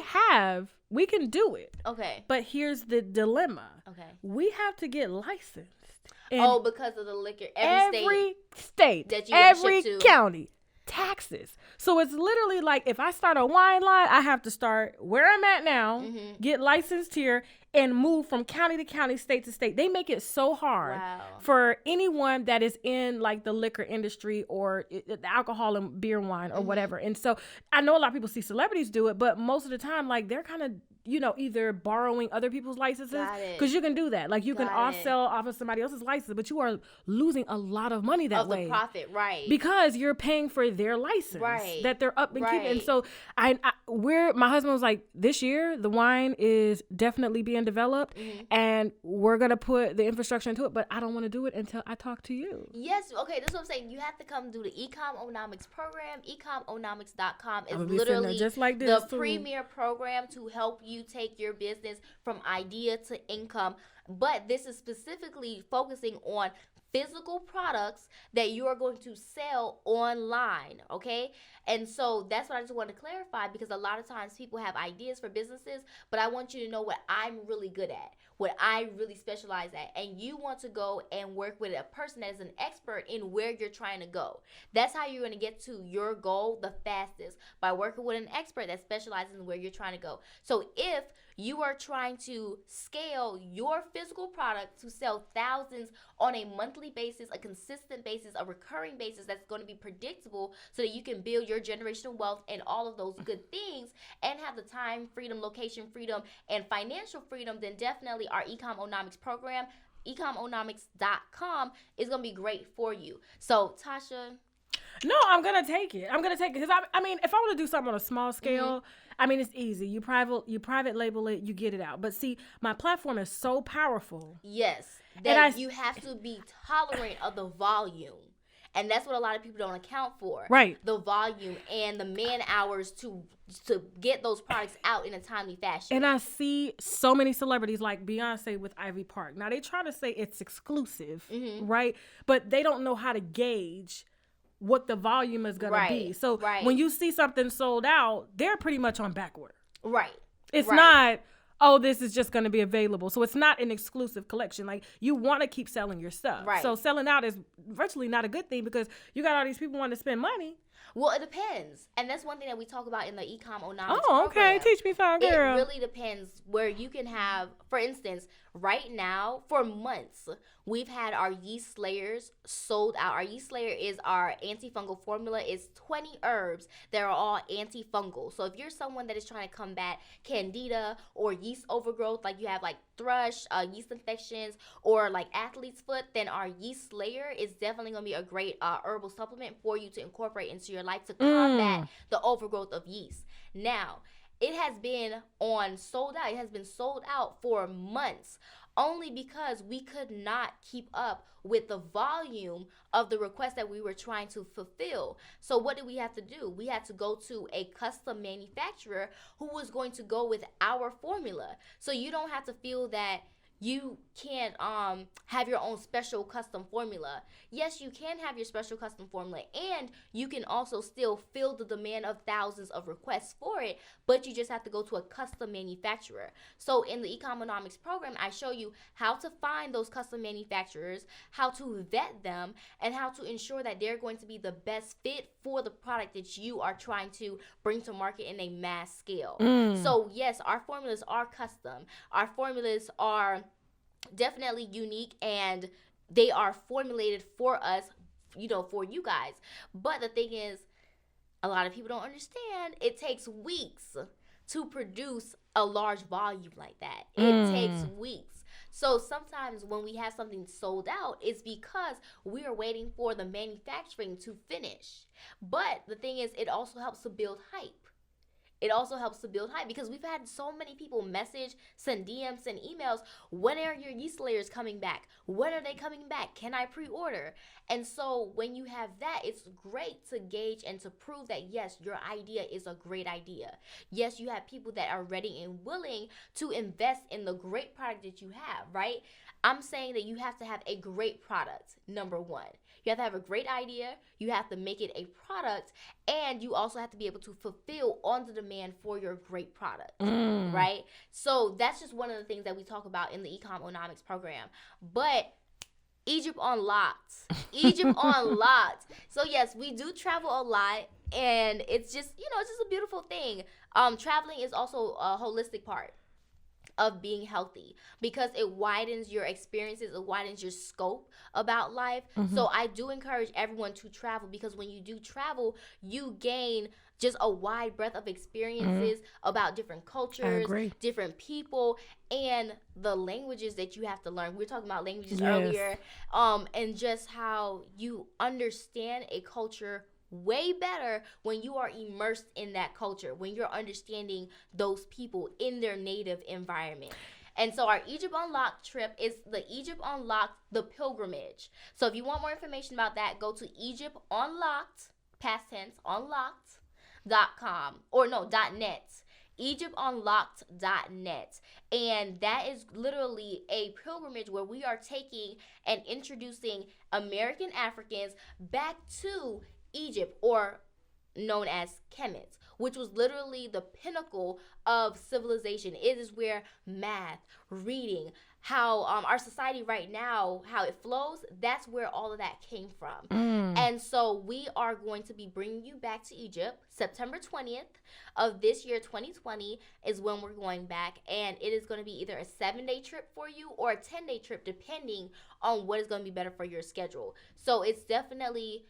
can do it. Okay. But here's the dilemma. Okay. We have to get licensed. Because of the liquor. Every state that you every county. Taxes. So it's literally like if I start a wine line, I have to start where I'm at now, get licensed here, and move from county to county, state to state. They make it so hard for anyone that is in like the liquor industry or the alcohol and beer and wine or whatever. And so I know a lot of people see celebrities do it, but most of the time, like they're kind of, either borrowing other people's licenses, because you can do that. Like you can off-sell off of somebody else's license, but you are losing a lot of money that way. Of the profit, right. Because you're paying for their license that they're up and keeping. And so my husband was like, this year, the wine is definitely being developed and we're going to put the infrastructure into it, but I don't want to do it until I talk to you. Yes. Okay. That's what I'm saying. You have to come do the Ecomonomics program. Ecomonomics.com is literally just like the premier program to help you take your business from idea to income. But this is specifically focusing on physical products that you are going to sell online, okay? And so that's what I just want to clarify, because a lot of times people have ideas for businesses, but I want you to know what I'm really good at, what I really specialize at, and you want to go and work with a person that is an expert in where you're trying to go. That's how you're going to get to your goal the fastest, by working with an expert that specializes in where you're trying to go. So if you are trying to scale your physical product to sell thousands on a monthly basis, a consistent basis, a recurring basis that's going to be predictable, so that you can build your generational wealth and all of those good things and have the time freedom, location freedom, and financial freedom, then definitely our Ecomonomics program, Ecomonomics.com, is going to be great for you. So, Tasha. No, I'm going to take it. Because, I mean, if I want to do something on a small scale, I mean, it's easy. You private label it, you get it out. But see, my platform is so powerful. Yes. That you have to be tolerant of the volume. And that's what a lot of people don't account for. Right. The volume and the man hours to get those products out in a timely fashion. And I see so many celebrities like Beyonce with Ivy Park. Now, they try to say it's exclusive, right? But they don't know how to gauge what the volume is going to be. So when you see something sold out, they're pretty much on back order. Right. It's not, this is just going to be available. So it's not an exclusive collection. Like, you want to keep selling your stuff. Right. So selling out is virtually not a good thing, because you got all these people wanting to spend money. Well, it depends. And that's one thing that we talk about in the Ecomonomics program. Oh, okay. Teach me, fine girl. It really depends where you can have, for instance, right now, for months, we've had our yeast slayers sold out. Our yeast slayer is our antifungal formula. It's 20 herbs that are all antifungal. So if you're someone that is trying to combat candida or yeast overgrowth, like you have like thrush, yeast infections, or like athlete's foot, then our yeast slayer is definitely going to be a great herbal supplement for you to incorporate into your life to combat the overgrowth of yeast. Now, it has been sold out. It has been sold out for months, only because we could not keep up with the volume of the requests that we were trying to fulfill. So what did we have to do? We had to go to a custom manufacturer who was going to go with our formula. So you don't have to feel that you can't have your own special custom formula. Yes, you can have your special custom formula, and you can also still fill the demand of thousands of requests for it, but you just have to go to a custom manufacturer. So in the Ecomonomics program, I show you how to find those custom manufacturers, how to vet them, and how to ensure that they're going to be the best fit for the product that you are trying to bring to market in a mass scale. So yes, our formulas are custom. Our formulas are definitely unique, and they are formulated for us, for you guys. But the thing is, a lot of people don't understand, it takes weeks to produce a large volume like that. It takes weeks. So sometimes when we have something sold out, it's because we are waiting for the manufacturing to finish. But the thing is, it also helps to build hype. It also helps to build hype, because we've had so many people message, send DMs, send emails. When are your yeast layers coming back? When are they coming back? Can I pre-order? And so when you have that, it's great to gauge and to prove that, yes, your idea is a great idea. Yes, you have people that are ready and willing to invest in the great product that you have, right? I'm saying that you have to have a great product, number one. You have to have a great idea, you have to make it a product, and you also have to be able to fulfill on the demand for your great product, right? So that's just one of the things that we talk about in the Ecomonomics program. But Egypt unlocked. Egypt unlocked. So yes, we do travel a lot, and it's just, it's just a beautiful thing. Traveling is also a holistic part of being healthy because it widens your experiences, it widens your scope about life. So I do encourage everyone to travel, because when you do travel, you gain just a wide breadth of experiences about different cultures, different people, and the languages that you have to learn. We were talking about languages earlier, and just how you understand a culture way better when you are immersed in that culture, when you're understanding those people in their native environment. And so our Egypt Unlocked trip is the Egypt Unlocked, the pilgrimage. So if you want more information about that, go to Egypt Unlocked, past tense, unlocked.com, or no, .net. EgyptUnlocked.net. And that is literally a pilgrimage where we are taking and introducing American Africans back to Egypt, or known as Kemet, which was literally the pinnacle of civilization. It is where math, reading, how our society right now, how it flows, that's where all of that came from. And so we are going to be bringing you back to Egypt. September 20th of this year, 2020, is when we're going back. And it is going to be either a 7-day trip for you or a 10-day trip, depending on what is going to be better for your schedule. So it's definitely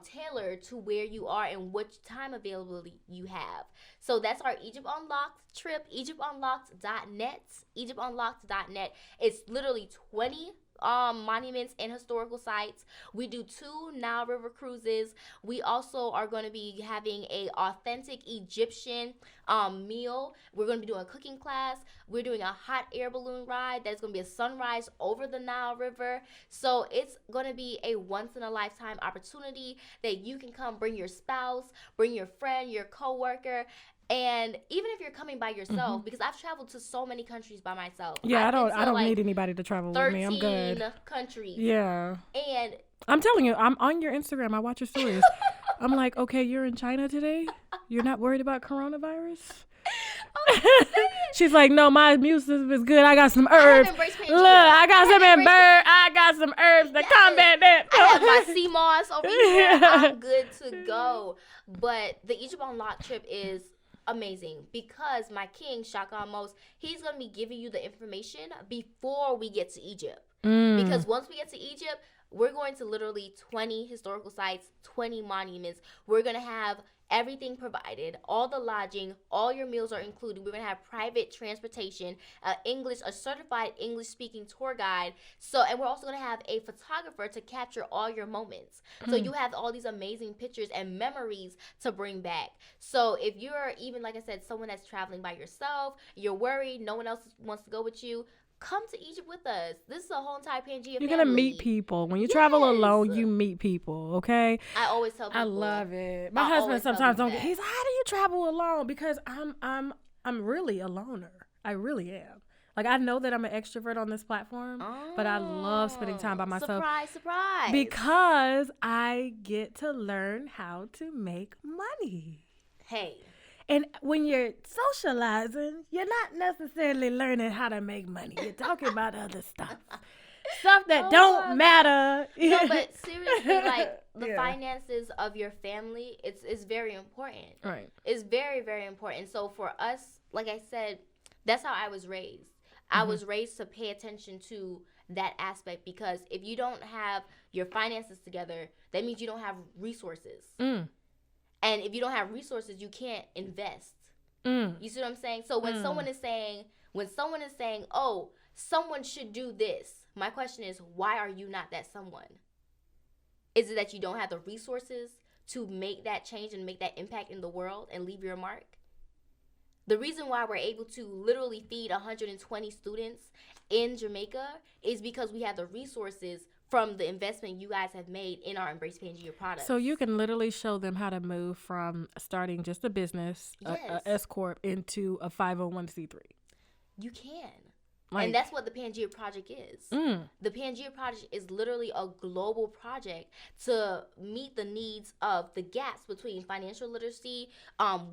tailored to where you are and what time availability you have. So that's our Egypt Unlocked trip, EgyptUnlocked.net, EgyptUnlocked.net. It's literally 20 monuments and historical sites. We do 2 Nile River cruises. We also are going to be having a authentic Egyptian meal. We're going to be doing a cooking class. We're doing a hot air balloon ride. That's going to be a sunrise over the Nile River. So it's going to be a once in a lifetime opportunity that you can come, bring your spouse, bring your friend, your coworker. And even if you're coming by yourself, because I've traveled to so many countries by myself. Yeah, I don't need anybody to travel with me. I'm good. 13 countries. Yeah. And I'm telling you, I'm on your Instagram. I watch your stories. I'm like, okay, you're in China today? You're not worried about coronavirus? She's like, no, my immune system is good. I got some herbs. Look, I got some herbs to combat that. I have my sea moss over here. I'm good to go. But the Egypt Unlocked trip is amazing because my king, Shaka Amos, he's going to be giving you the information before we get to Egypt. Because once we get to Egypt, we're going to literally 20 historical sites, 20 monuments. We're going to have everything provided, all the lodging, all your meals are included. We're going to have private transportation, a certified English speaking tour guide. And we're also going to have a photographer to capture all your moments. So you have all these amazing pictures and memories to bring back. So if you're even, like I said, someone that's traveling by yourself, you're worried, no one else wants to go with you, come to Egypt with us. This is a whole entire Pangea family. You're going to meet people. When you travel alone, you meet people, okay? I always tell people. I love it. My husband sometimes don't get, he's like, how do you travel alone? Because I'm really a loner. I really am. Like, I know that I'm an extrovert on this platform, but I love spending time by myself. Surprise. Because I get to learn how to make money. Hey. And when you're socializing, you're not necessarily learning how to make money. You're talking about other stuff. Stuff that don't matter. No, but seriously, like the finances of your family, it's very important. Right. It's very, very important. So for us, like I said, that's how I was raised. I was raised to pay attention to that aspect, because if you don't have your finances together, that means you don't have resources. And if you don't have resources, you can't invest. You see what I'm saying? So when someone is saying, oh, someone should do this, my question is, why are you not that someone? Is it that you don't have the resources to make that change and make that impact in the world and leave your mark? The reason why we're able to literally feed 120 students in Jamaica is because we have the resources from the investment you guys have made in our Embrace Pangea products. So you can literally show them how to move from starting just a business, a S Corp, into a 501c3. You can. And that's what the Pangea Project is. The Pangea Project is literally a global project to meet the needs of the gaps between financial literacy,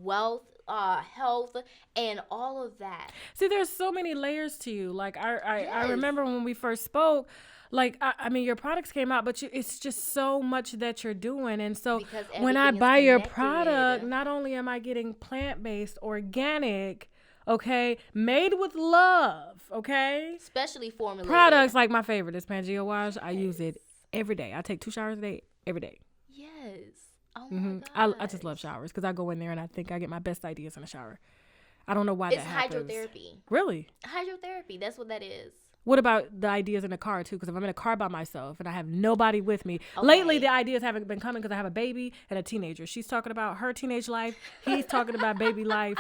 wealth, health, and all of that. See, there's so many layers to you. Like I remember when we first spoke, like, I mean, your products came out, but it's just so much that you're doing. And so when I everything is buy your connected. product, not only am I getting plant-based, organic, okay, made with love, okay? Specially formulated. Products like my favorite is Pangea Wash. I use it every day. I take 2 showers a day, every day. Yes. Oh my God. I just love showers because I go in there and I think I get my best ideas in the shower. I don't know why that happens. It's hydrotherapy. Really? Hydrotherapy. That's what that is. What about the ideas in the car too? Because if I'm in a car by myself and I have nobody with me, lately the ideas haven't been coming because I have a baby and a teenager. She's talking about her teenage life. He's talking about baby life.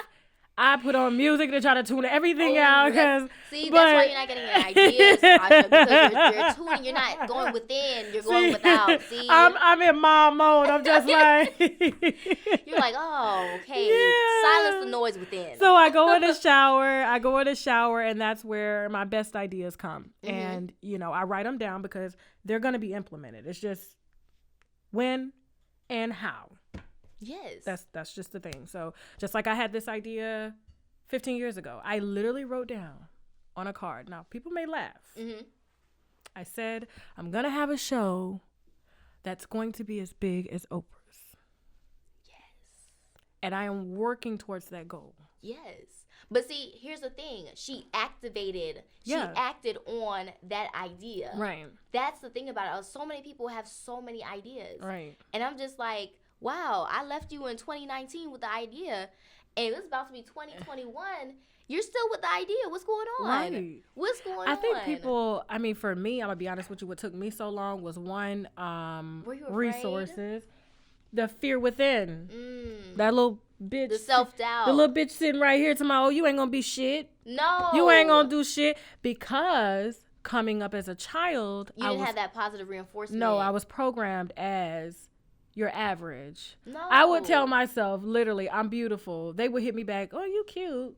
I put on music to try to tune everything out. That's why you're not getting any ideas, Tasha, because you're tuning. You're not going within. You're going without. See, I'm in mom mode. I'm just like you're like, oh, okay. Yeah. Silence the noise within. So I go in the shower. And that's where my best ideas come. Mm-hmm. And I write them down because they're going to be implemented. It's just when and how. Yes. That's just the thing. So just like I had this idea 15 years ago, I literally wrote down on a card. Now, people may laugh. Mm-hmm. I said, I'm going to have a show that's going to be as big as Oprah's. Yes. And I am working towards that goal. Yes. But see, here's the thing. She acted on that idea. Right. That's the thing about it. So many people have so many ideas. Right. And I'm just like, wow, I left you in 2019 with the idea, and it's about to be 2021. You're still with the idea. What's going on? Right. What's going on? I think people, for me, I'm going to be honest with you, what took me so long was one, resources. The fear within. That little bitch. The self-doubt. The little bitch sitting right here to my, you ain't going to be shit. No. You ain't going to do shit. Because coming up as a child. You didn't have that positive reinforcement. No, I was programmed as you're average. No. I would tell myself, literally, I'm beautiful. They would hit me back, oh, you cute.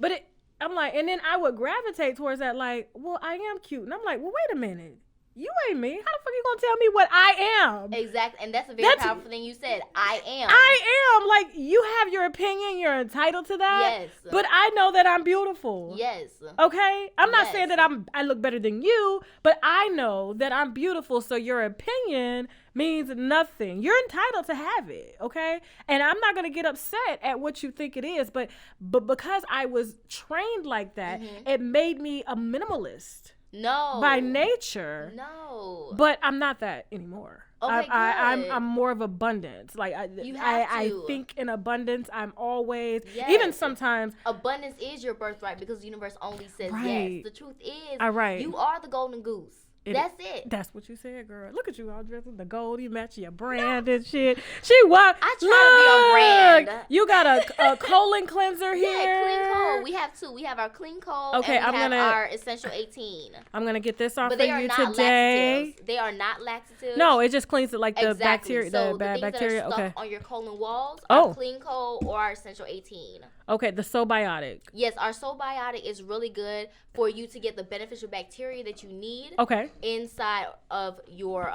But I'm like, and then I would gravitate towards that, like, well, I am cute. And I'm like, well, wait a minute. You ain't me. How the fuck you gonna tell me what I am? Exactly. And that's a very powerful thing you said. I am. I am. Like, you have your opinion. You're entitled to that. Yes. But I know that I'm beautiful. Yes. Okay? I'm not saying that I look better than you, but I know that I'm beautiful. So your opinion means nothing. You're entitled to have it. Okay? And I'm not going to get upset at what you think it is. But because I was trained like that, it made me a minimalist. No. By nature. No. But I'm not that anymore. Okay, I'm more of abundance. Like I think in abundance. I'm always even sometimes abundance is your birthright because the universe only says yes. The truth is you are the golden goose. That's it. That's what you said, girl. Look at you all dressed in the gold. You match your brand and shit. She walked. I try to be on brand. You got a colon cleanser here. Yeah, clean coal. We have two. We have our clean coal. Okay, and we have our essential 18. I'm gonna get this off but for you today. Laxatives. They are not laxatives. No, it just cleans it like the bacteria. So the bad bacteria. That are stuck on your colon walls are clean coal or our essential 18. Okay, the Sobiotic. Yes, our Sobiotic is really good for you to get the beneficial bacteria that you need. Okay. Inside of your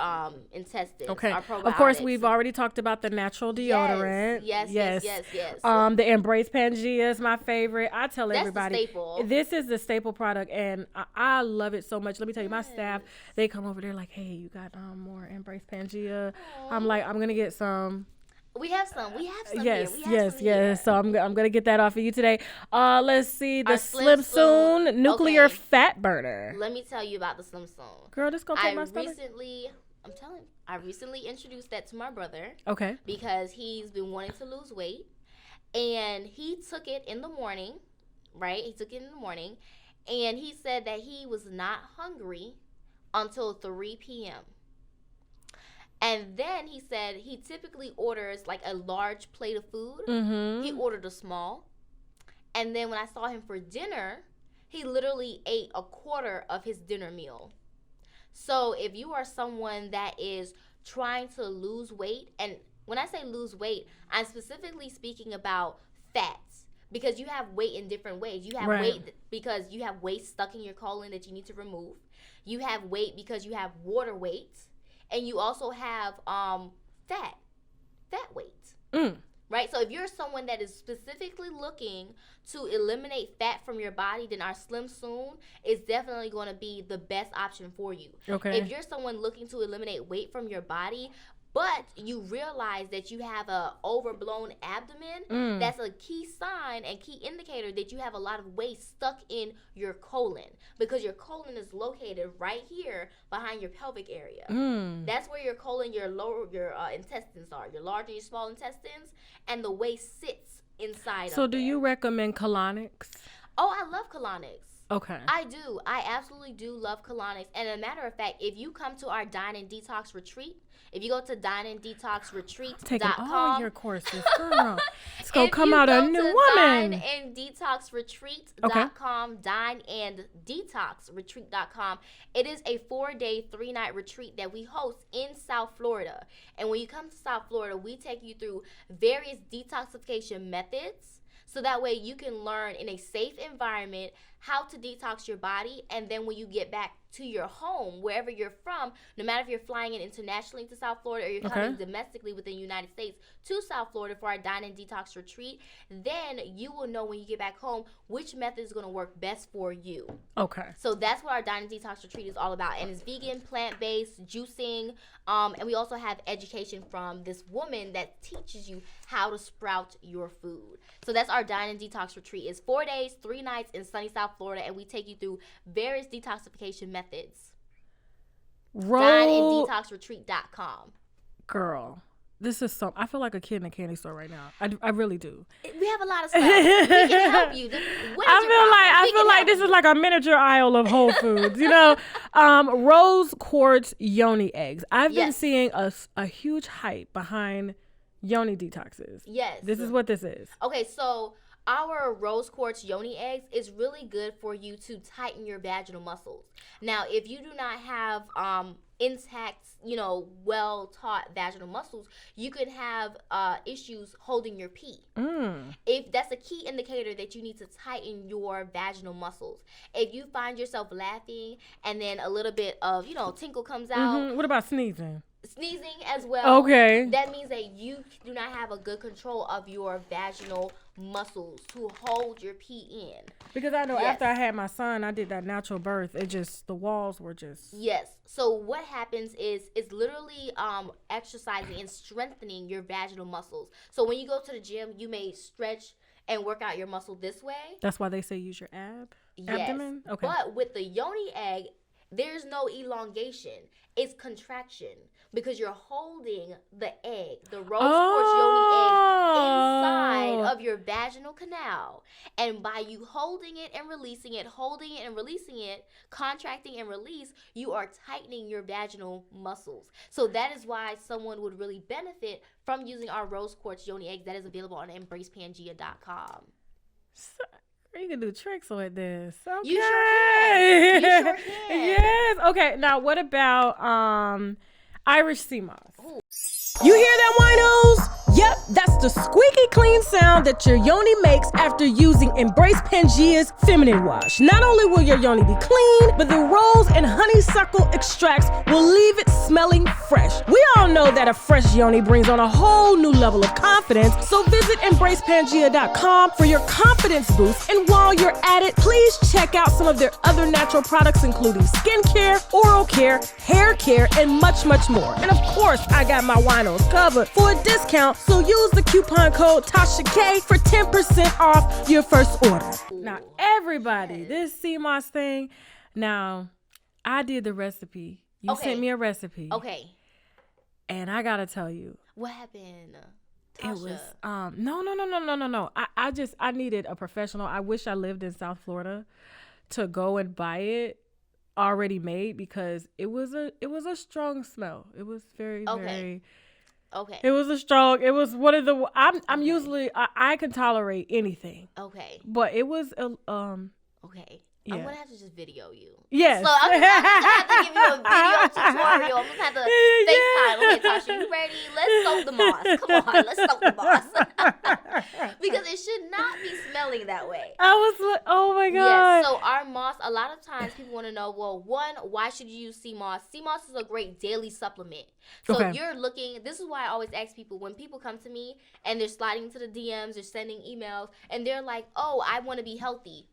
intestines. Okay. Of course, we've already talked about the natural deodorant. Yes. The Embrace Pangea is my favorite. I tell everybody. That's the staple. This is the staple product, and I love it so much. Let me tell you, my staff, they come over there like, hey, you got more Embrace Pangea. I'm like, I'm gonna get some. We have some. Yes. So I'm gonna get that off of you today. Let's see the Slim Soon nuclear fat burner. Let me tell you about the Slim Soon. Girl, this gonna take my stomach. I recently introduced that to my brother. Okay. Because he's been wanting to lose weight, and he took it in the morning. Right? He took it in the morning, and he said that he was not hungry until 3 p.m. And then he said he typically orders like a large plate of food. Mm-hmm. He ordered a small. And then when I saw him for dinner, he literally ate a quarter of his dinner meal. So if you are someone that is trying to lose weight, and when I say lose weight, I'm specifically speaking about fats. Because you have weight in different ways. You have weight because you have weight stuck in your colon that you need to remove. You have weight because you have water weight. And you also have fat weight. right? So if you're someone that is specifically looking to eliminate fat from your body, then our Slim Soon is definitely going to be the best option for you. Okay. If you're someone looking to eliminate weight from your body, but you realize that you have a overblown abdomen, that's a key sign and key indicator that you have a lot of weight stuck in your colon, because your colon is located right here behind your pelvic area. That's where your colon, your intestines are, your large and your small intestines, and the waist sits inside. So do you recommend colonics? Oh, I love colonics. Okay. I do. I absolutely do love colonics. And as a matter of fact, if you come to our Dine and Detox retreat, if you go to dineanddetoxretreat.com, taking all your courses, girl. It's gonna come out a new woman. dineanddetoxretreat.com, dineanddetoxretreat.com. It is a 4-day, 3-night retreat that we host in South Florida. And when you come to South Florida, we take you through various detoxification methods, so that way you can learn in a safe environment how to detox your body. And then when you get back to your home, wherever you're from, no matter if you're flying in internationally to South Florida or you're coming domestically within the United States to South Florida for our Dine and Detox retreat, then you will know when you get back home which method is going to work best for you. Okay. So that's what our Dine and Detox retreat is all about. And it's vegan, plant-based, juicing, and we also have education from this woman that teaches you how to sprout your food. So that's our Dine and Detox retreat. It's 4 days, 3 nights in sunny South Florida, and we take you through various detoxification methods. dineanddetoxretreat.com. Girl, this is so. I feel like a kid in a candy store right now. I really do. We have a lot of stuff. We can help you. I feel like this is like a miniature aisle of Whole Foods. You know, rose quartz Yoni eggs. I've been seeing a huge hype behind Yoni detoxes. Yes. This is what this is. Okay, so our rose quartz Yoni eggs is really good for you to tighten your vaginal muscles. Now, if you do not have intact, well-taught vaginal muscles, you could have issues holding your pee. If that's a key indicator that you need to tighten your vaginal muscles. If you find yourself laughing and then a little bit of, tinkle comes out. What about sneezing? Sneezing as well. Okay. That means that you do not have a good control of your vaginal muscles to hold your pee in. Because I know after I had my son, I did that natural birth. The walls were just. Yes. So what happens is it's literally exercising and strengthening your vaginal muscles. So when you go to the gym, you may stretch and work out your muscle this way. That's why they say use your abdomen? Okay. But with the Yoni egg, there's no elongation. It's contraction, because you're holding the egg, the rose quartz Yoni egg, inside of your vaginal canal. And by you holding it and releasing it, contracting and release, you are tightening your vaginal muscles. So that is why someone would really benefit from using our rose quartz Yoni eggs that is available on embracepangea.com. You can do tricks with this. Okay. You sure can. Yes. Okay. Now, what about Irish sea moss? Ooh. You hear that, winos? Yep, that's the squeaky clean sound that your yoni makes after using Embrace Pangea's feminine wash. Not only will your yoni be clean, but the rose and honeysuckle extracts will leave it smelling fresh. We all know that a fresh yoni brings on a whole new level of confidence, so visit embracepangea.com for your confidence boost. And while you're at it, please check out some of their other natural products, including skincare, oral care, hair care, and much, much more. And of course, I got my winos covered for a discount, so use the coupon code TASHAK for 10% off your first order. Now, everybody, this sea moss thing, now, I did the recipe. You sent me a recipe. Okay. And I gotta tell you. What happened? Tasha. It was, no. I needed a professional. I wish I lived in South Florida to go and buy it already made, because it was a strong smell. It was very. Okay. It was one of the. I'm usually I can tolerate anything. Okay. But it was Okay. Yeah. I'm gonna have to just video you. Yes. So I'm gonna have to give you a video tutorial. I'm gonna have to FaceTime. Okay, Tasha, you ready? Let's soak the moss. Come on, let's soak the moss. Because it should not be smelling that way. I was like, oh my God. Yes, so our moss, a lot of times people want to know, well, one, why should you use sea moss? Sea moss is a great daily supplement. So if you're looking, this is why I always ask people, when people come to me and they're sliding into the DMs, they're sending emails, and they're like, oh, I want to be healthy, ...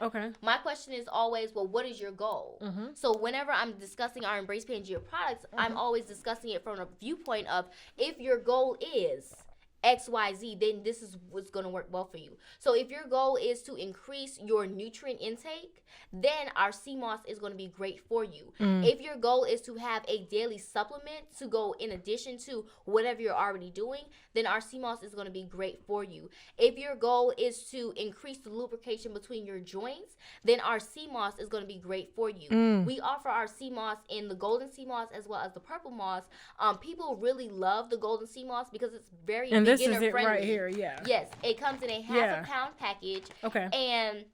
Okay. My question is always, well, what is your goal? So whenever I'm discussing our Embrace Pangea products, I'm always discussing it from a viewpoint of, if your goal is XYZ, then this is what's going to work well for you. So if your goal is to increase your nutrient intake, then our sea moss is going to be great for you. If your goal is to have a daily supplement to go in addition to whatever you're already doing, then our sea moss is going to be great for you. If your goal is to increase the lubrication between your joints, then our sea moss is going to be great for you. We offer our sea moss in the golden sea moss as well as the purple moss. People really love the golden sea moss because it's very beginner friendly. This is it right here, yeah. Yes, it comes in a half a pound package. Okay. And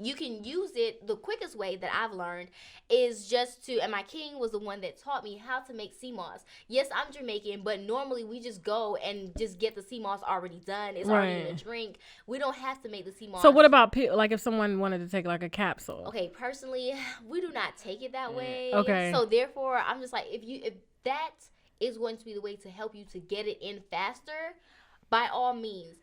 you can use it. The quickest way that I've learned is just to, and my king was the one that taught me how to make sea moss. Yes, I'm Jamaican, but normally we just go and just get the sea moss already done. It's already in a drink. We don't have to make the sea moss. So what about like if someone wanted to take like a capsule? Okay, personally, we do not take it that way. Okay. So therefore, I'm just like, if that is going to be the way to help you to get it in faster, by all means.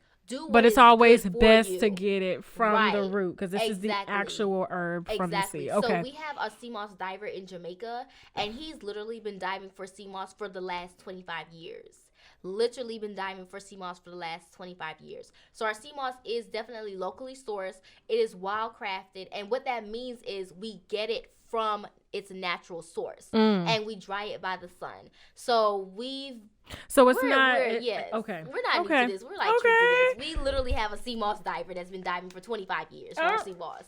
But it's always best to get it from the root, because this is the actual herb from the sea. Okay. So we have a sea moss diver in Jamaica, and he's literally been diving for sea moss for the last 25 years. Literally been diving for sea moss for the last 25 years. So our sea moss is definitely locally sourced. It is wild crafted, and what that means is we get it from its natural source, and we dry it by the sun. So it's not. Yes. Okay. We're not new to this. We're like true to this. We literally have a sea moss diver that's been diving for 25 years for our sea moss.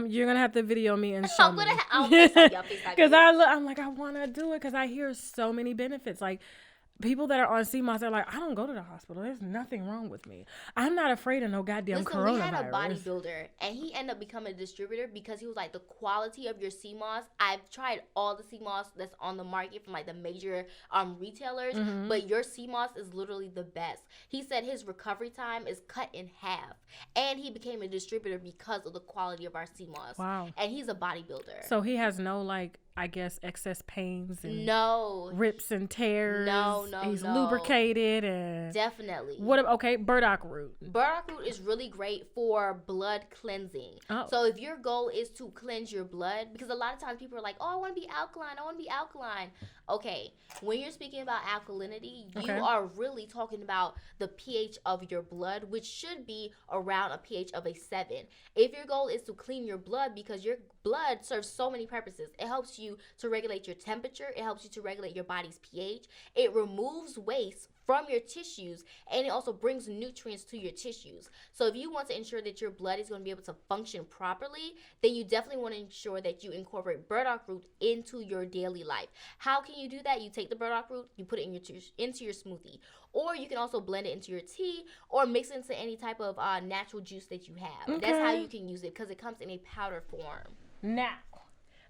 You're gonna have to video me and show me. Because I'm like, I want to do it because I hear so many benefits. Like, people that are on sea moss, they're like, I don't go to the hospital. There's nothing wrong with me. I'm not afraid of no goddamn coronavirus. We had a bodybuilder, and he ended up becoming a distributor because he was like, the quality of your sea moss, I've tried all the sea moss that's on the market from like the major retailers, but your sea moss is literally the best. He said his recovery time is cut in half, and he became a distributor because of the quality of our sea moss. Wow. And he's a bodybuilder. So he has no, like, I guess, excess pains and rips and tears. No. He's lubricated and definitely. Burdock root. Burdock root is really great for blood cleansing. Oh. So if your goal is to cleanse your blood, because a lot of times people are like, oh, I want to be alkaline. Okay, when you're speaking about alkalinity, you are really talking about the pH of your blood, which should be around a pH of a 7. If your goal is to clean your blood, because your blood serves so many purposes. It helps you to regulate your temperature. It helps you to regulate your body's pH. It removes waste from your tissues, and it also brings nutrients to your tissues. So if you want to ensure that your blood is going to be able to function properly, then you definitely want to ensure that you incorporate burdock root into your daily life. How can you do that? You take the burdock root, you put it into your smoothie, or you can also blend it into your tea or mix it into any type of natural juice that you have. That's how you can use it, because it comes in a powder form. Now,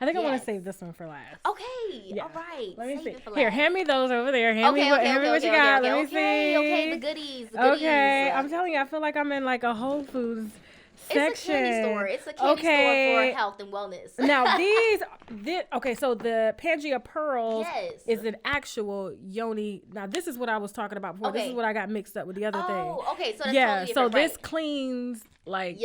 I think I want to save this one for last. Okay, all right. Let me see. Here, hand me those over there. Hand me what you got. Let me see. Okay, the goodies. Okay, I'm telling you, I feel like I'm in like a Whole Foods section. It's a candy store. It's a candy store for health and wellness. Now so the Pangea Pearls is an actual Yoni. Now this is what I was talking about before. Okay. This is what I got mixed up with the other thing. Oh, okay. So that's totally different. So this cleans like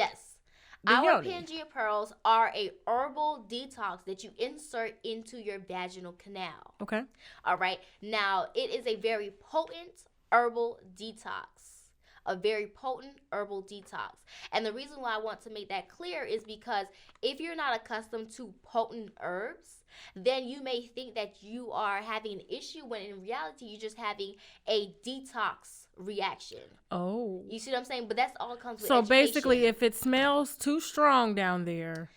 Our Pangea Pearls are a herbal detox that you insert into your vaginal canal. Okay. All right. Now, it is a very potent herbal detox. A very potent herbal detox. And the reason why I want to make that clear is because if you're not accustomed to potent herbs, then you may think that you are having an issue when in reality you're just having a detox reaction. Oh. You see what I'm saying? But that's all it comes with education. Basically, if it smells too strong down there,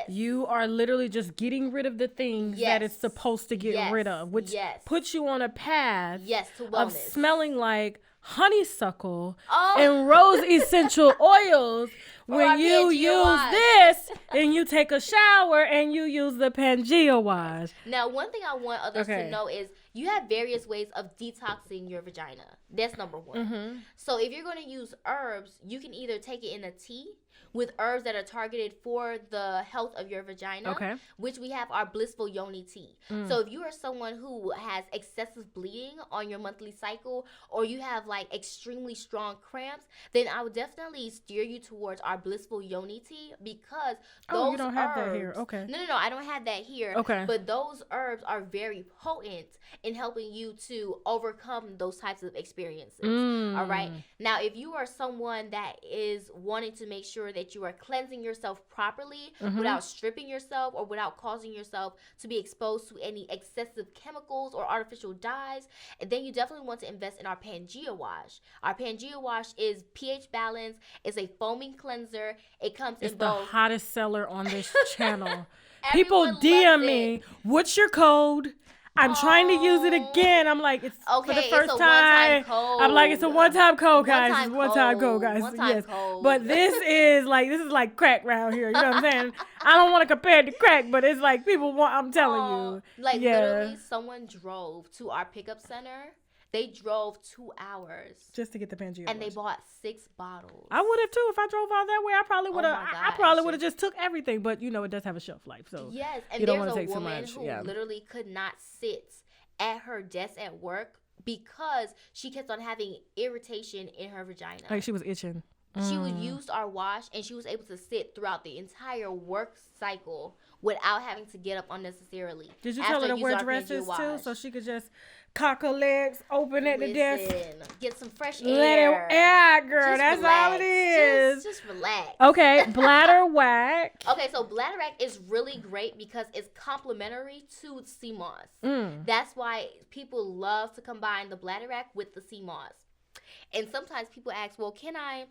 you are literally just getting rid of the things that it's supposed to get rid of, which puts you on a path to wellness. Of smelling like honeysuckle and rose essential oils, when you use this and you take a shower and you use the Pangea Wash. Now, one thing I want others to know is you have various ways of detoxing your vagina. That's number one. Mm-hmm. So if you're going to use herbs, you can either take it in a tea with herbs that are targeted for the health of your vagina, which we have our blissful Yoni tea. So if you are someone who has excessive bleeding on your monthly cycle, or you have like extremely strong cramps, then I would definitely steer you towards our blissful Yoni tea, because those you don't have that here. Okay. No, I don't have that here. Okay. But those herbs are very potent in helping you to overcome those types of experiences. All right. Now, if you are someone that is wanting to make sure that you are cleansing yourself properly without stripping yourself or without causing yourself to be exposed to any excessive chemicals or artificial dyes, then you definitely want to invest in our Pangea Wash. Our Pangea Wash is pH balanced. It's a foaming cleanser. It comes in both. It's the hottest seller on this channel. People DM me, what's your code? I'm trying to use it again. I'm like, it's for the first time. I'm like, it's a one-time code, guys. It's a one-time code, guys. Yes. But this is like crack around here. You know what I'm saying? I don't want to compare it to crack, but it's like people want, I'm telling you. Like literally someone drove to our pickup center. They drove 2 hours just to get the Pangea and Wash. They bought 6 bottles. I would have too if I drove out that way. I probably would have. I probably would have just took everything, but you know it does have a shelf life, so yes. And you don't there's want to take a too woman much. who literally could not sit at her desk at work because she kept on having irritation in her vagina. Like she was itching. She would use our wash and she was able to sit throughout the entire work cycle without having to get up unnecessarily. Did you tell her to wear dresses too, so she could just cock her legs, open at the desk, get some fresh air? Let it air, girl. Just that's relax. All it is. Just relax. Okay, bladder whack. Okay, so bladder whack is really great because it's complementary to sea moss. That's why people love to combine the bladder whack with the sea moss. And sometimes people ask, well, can I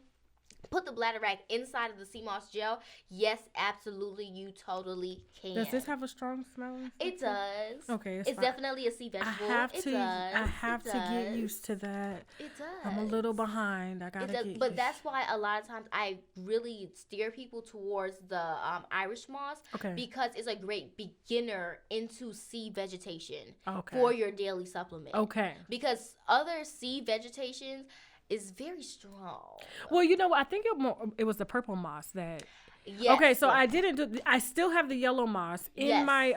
put the bladder whack inside of the sea moss gel? Yes, absolutely, you totally can. Does this have a strong smell? It does. Okay, it's definitely a sea vegetable. I have to get used to that. It does. I'm a little behind. I gotta get. But that's why a lot of times I really steer people towards the Irish moss, because it's a great beginner into sea vegetation for your daily supplement. Okay. Because other sea vegetations is very strong. Well, you know what? I think it was the purple moss that. Yes. Okay, so I didn't do. I still have the yellow moss in my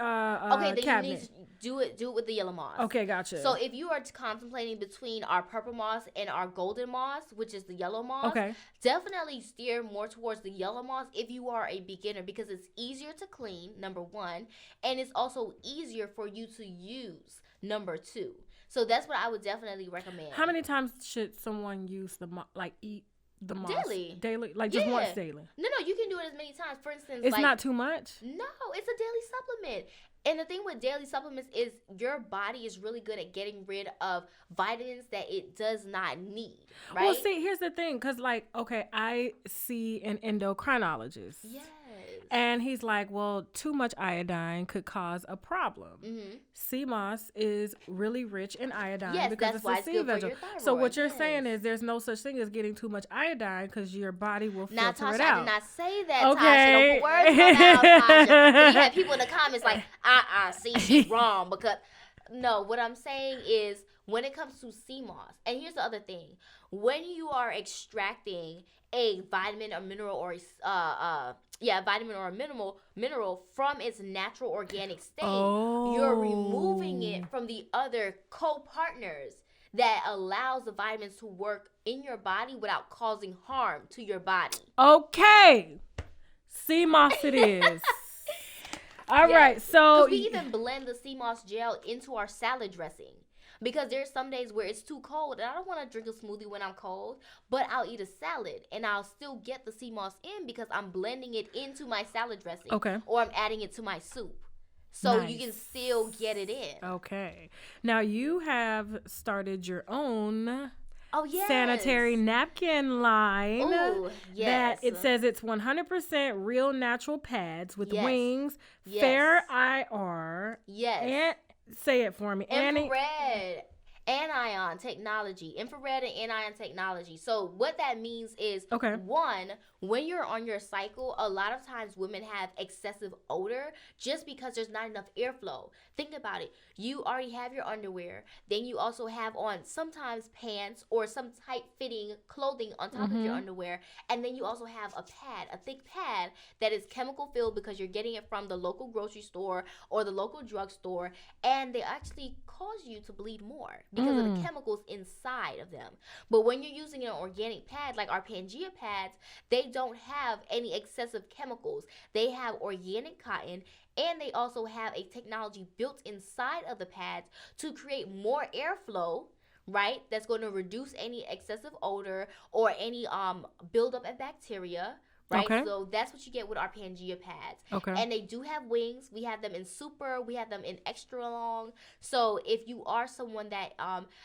then cabinet. You need to do it with the yellow moss. Okay, gotcha. So if you are contemplating between our purple moss and our golden moss, which is the yellow moss, definitely steer more towards the yellow moss if you are a beginner, because it's easier to clean, number one, and it's also easier for you to use, number two. So that's what I would definitely recommend. How many times should someone use eat the moss? Daily? Like just once daily? No, you can do it as many times. For instance, it's not too much? No, it's a daily supplement. And the thing with daily supplements is your body is really good at getting rid of vitamins that it does not need, right? Well, see, here's the thing, because I see an endocrinologist. Yes. And he's like, well, too much iodine could cause a problem. Mm-hmm. Sea moss is really rich in iodine because it's a sea vegetable. So what you're saying is there's no such thing as getting too much iodine because your body will filter it out. I did not say that, okay. Tasha. Don't put words in my mouth, Tasha. Then you have people in the comments like, see, she's wrong. Because, no, what I'm saying is when it comes to sea moss, and here's the other thing. When you are extracting a vitamin or mineral or vitamin or a mineral from its natural organic state, you're removing it from the other co-partners that allows the vitamins to work in your body without causing harm to your body. Okay. Sea moss it is. All right, so we even blend the sea moss gel into our salad dressing. Because there's some days where it's too cold and I don't want to drink a smoothie when I'm cold, but I'll eat a salad and I'll still get the sea moss in because I'm blending it into my salad dressing. Okay. Or I'm adding it to my soup. So you can still get it in. Okay. Now you have started your own sanitary napkin line. Ooh, yes. That it says it's 100% real natural pads with wings, fair IR. Yes. And say it for me. Infrared. anion technology, infrared and anion technology. So what that means is, one, when you're on your cycle, a lot of times women have excessive odor just because there's not enough airflow. Think about it. You already have your underwear. Then you also have on sometimes pants or some tight-fitting clothing on top of your underwear. And then you also have a pad, a thick pad that is chemical-filled because you're getting it from the local grocery store or the local drugstore. And they actually cause you to bleed more because of the chemicals inside of them. But when you're using an organic pad like our Pangea pads, they don't have any excessive chemicals. They have organic cotton, and they also have a technology built inside of the pads to create more airflow, right? That's going to reduce any excessive odor or any buildup of bacteria. Right, so that's what you get with our Pangea pads. And they do have wings. We have them in super. We have them in extra long. So if you are someone that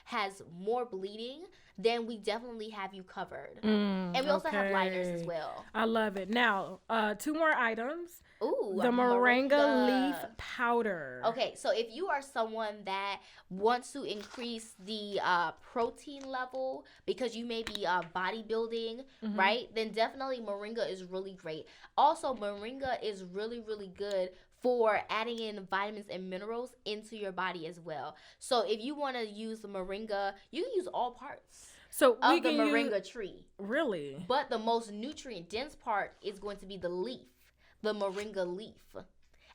has more bleeding, then we definitely have you covered. And we also have liners as well. I love it. Now, 2 more items. Ooh, the moringa leaf powder. Okay, so if you are someone that wants to increase the protein level because you may be bodybuilding, right? Then definitely moringa is really great. Also, moringa is really, really good for adding in vitamins and minerals into your body as well. So if you want to use the moringa, you can use all parts of the moringa tree. Really? But the most nutrient dense part is going to be the leaf. The moringa leaf.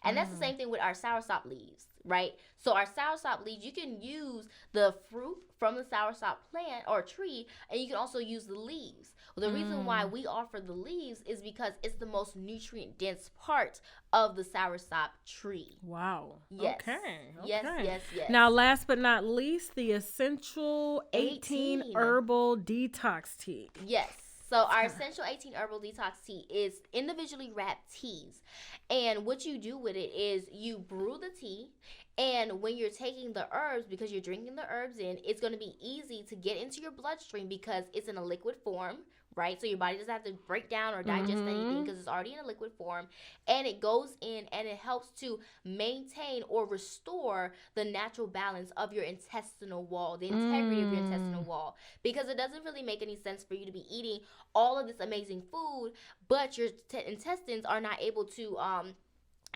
And that's the same thing with our soursop leaves, right? So our soursop leaves, you can use the fruit from the soursop plant or tree, and you can also use the leaves. Well, the reason why we offer the leaves is because it's the most nutrient dense part of the soursop tree. Wow. Yes. Okay. Yes. Now, last but not least, the essential 18 herbal detox tea. Yes. So our Essential 18 Herbal Detox Tea is individually wrapped teas. And what you do with it is you brew the tea. And when you're taking the herbs, because you're drinking the herbs in, it's going to be easy to get into your bloodstream because it's in a liquid form, right? So your body doesn't have to break down or digest anything because it's already in a liquid form. And it goes in and it helps to maintain or restore the natural balance of your intestinal wall, the integrity of your intestinal wall. Because it doesn't really make any sense for you to be eating all of this amazing food, but your intestines are not able to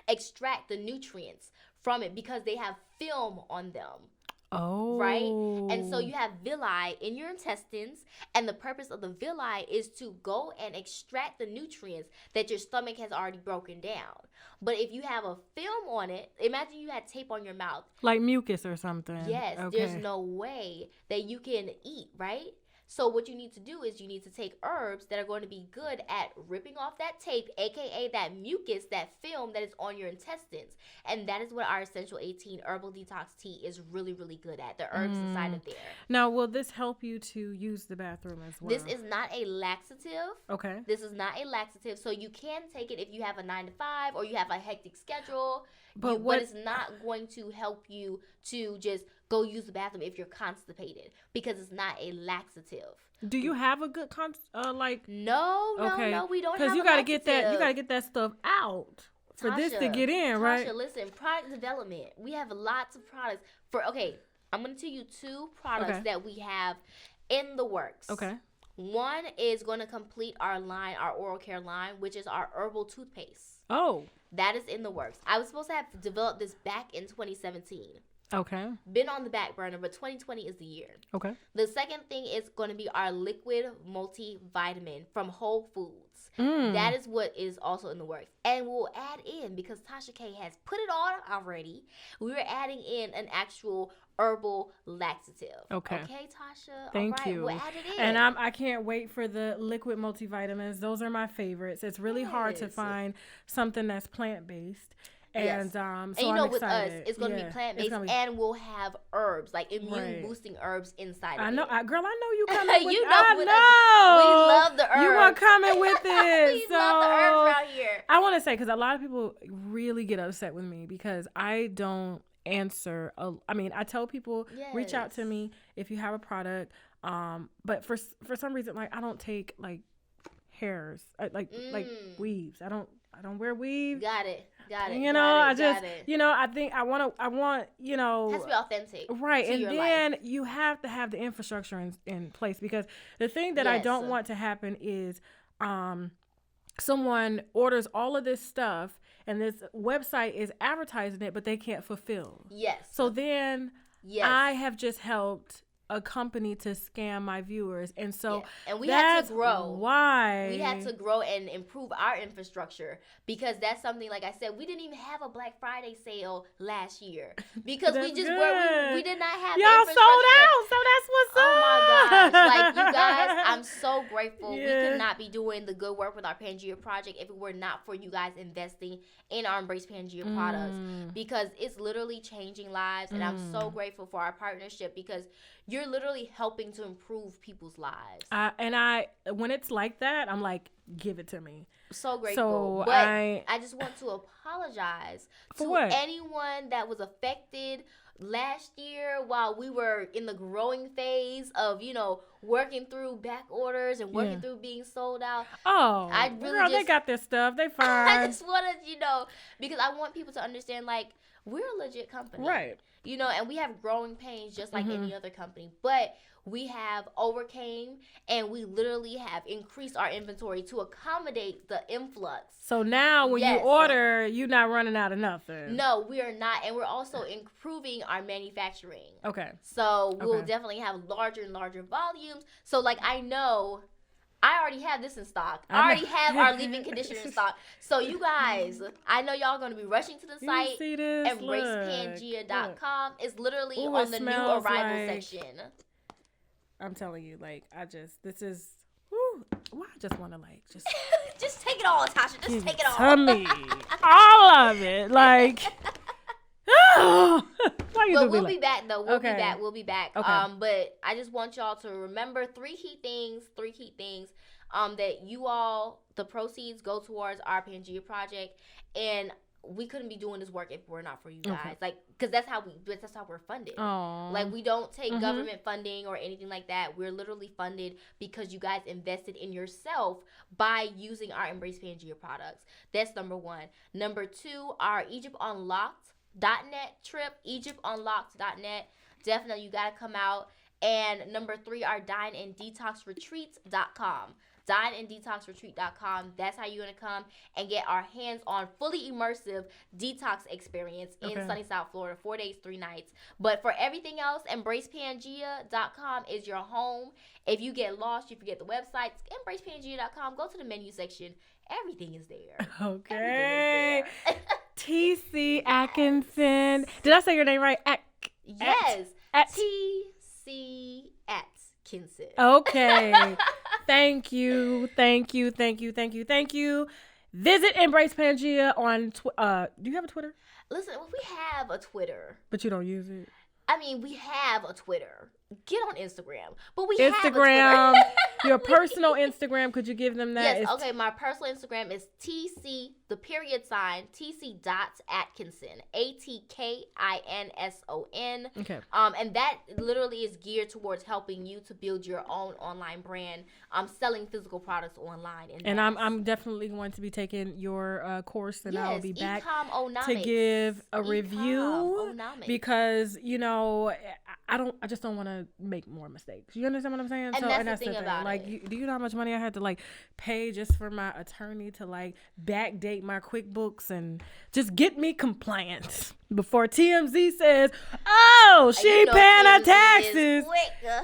extract the nutrients from it because they have film on them. Oh. Right? And so you have villi in your intestines, and the purpose of the villi is to go and extract the nutrients that your stomach has already broken down. But if you have a film on it, imagine you had tape on your mouth. Like mucus or something. Yes, there's no way that you can eat, right? So what you need to do is you need to take herbs that are going to be good at ripping off that tape, aka that mucus, that film that is on your intestines. And that is what our Essential 18 Herbal Detox Tea is really, really good at, the herbs inside of there. Now, will this help you to use the bathroom as well? This is not a laxative. Okay. This is not a laxative. So you can take it if you have a 9-to-5 or you have a hectic schedule. But it's not going to help you to just go use the bathroom if you're constipated because it's not a laxative. Do you have a good No, we don't have because you got to get that stuff out for Tasha, this to get in, right? Tasha, listen, product development. We have lots of products I'm going to tell you 2 products that we have in the works. Okay. One is going to complete our oral care line, which is our herbal toothpaste. Oh. That is in the works. I was supposed to have developed this back in 2017. Okay. Been on the back burner, but 2020 is the year. Okay. The second thing is going to be our liquid multivitamin from Whole Foods. That is what is also in the works. And we'll add in, because Tasha K has put it on already, we're adding in an actual herbal laxative. Okay. Okay, Tasha? Thank you. We'll add it in. And I can't wait for the liquid multivitamins. Those are my favorites. It's really hard to find something that's plant-based. And so and you know, with us, it's going to be plant-based, and we'll have herbs, like immune-boosting herbs inside of it. Girl, I know you coming with you it. know, we love the herbs. You are coming with it. We love the herbs around here. I want to say, because a lot of people really get upset with me because I don't answer. I tell people, reach out to me if you have a product. But for some reason, like, I don't take, like, hairs, like weaves. I don't wear weave. Got it. Got it. You know, I think I want, it has to be authentic. Right. And then you have to have the infrastructure in place, because the thing that I don't want to happen is someone orders all of this stuff and this website is advertising it, but they can't fulfill. Yes. So then I have just helped a company to scam my viewers, and so and we had to grow. Why we had to grow and improve our infrastructure, because that's something, like I said, we didn't even have a Black Friday sale last year because we just we did not have. Y'all sold out, so that's what's up. Oh my gosh, like, you guys, I'm so grateful. We could not be doing the good work with our Pangea project if it were not for you guys investing in our Embrace Pangea products, because it's literally changing lives, and I'm so grateful for our partnership, because you're literally helping to improve people's lives. When it's like that, I'm like, give it to me. So grateful. So but I just want to apologize to anyone that was affected last year while we were in the growing phase of, working through back orders and working through being sold out. Oh, they got their stuff. They fine. I just wanted, because I want people to understand, like, we're a legit company. Right. And we have growing pains just like any other company. But we have overcame, and we literally have increased our inventory to accommodate the influx. So now when you order, you're not running out of nothing. No, we are not. And we're also improving our manufacturing. Okay. So we'll definitely have larger and larger volumes. So, like, I know I already have this in stock. I already have our leave-in conditioner in stock. So, you guys, I know y'all going to be rushing to the site. EmbracePangea.com. It's literally on the new arrival section. I'm telling you, like, I just want to, like, just... just take it all, Tasha. Just take it all. Tell me. All of it. Like... But we'll be back, though. We'll be back. Okay. But I just want y'all to remember three key things. That the proceeds go towards our Pangea project, and we couldn't be doing this work if we're not for you guys. Like, because that's how we're funded. Aww. Like, we don't take government funding or anything like that. We're literally funded because you guys invested in yourself by using our Embrace Pangea products. That's number one. Number two, our EgyptUnlocked.net trip, EgyptUnlocked.net. Definitely, you got to come out. And number three, our DineAndDetoxRetreats.com. DineAndDetoxRetreat.com. That's how you're going to come and get our hands-on, fully immersive detox experience in sunny South Florida, 4 days, 3 nights. But for everything else, EmbracePangea.com is your home. If you get lost, you forget the website, EmbracePangea.com. Go to the menu section. Everything is there. Okay. T.C. Atkinson. Did I say your name right? Yes. T.C. Atkinson. Okay. Thank you. Visit Embrace Pangea on do you have a Twitter? Listen, we have a Twitter. But you don't use it? I mean, we have a Twitter. Get on Instagram. But we have a Twitter. Your personal Instagram, could you give them that? Yes, okay. My personal Instagram is TC Atkinson. ATKINSON. Okay. And that literally is geared towards helping you to build your own online brand. Selling physical products online. And I'm definitely going to be taking your course, and I'll be back to give a review because I just don't want to make more mistakes. You understand what I'm saying? And that's the thing about it. Do you know how much money I had to pay just for my attorney to backdate my QuickBooks and just get me compliant before TMZ says, "Oh, she ain't paying her taxes.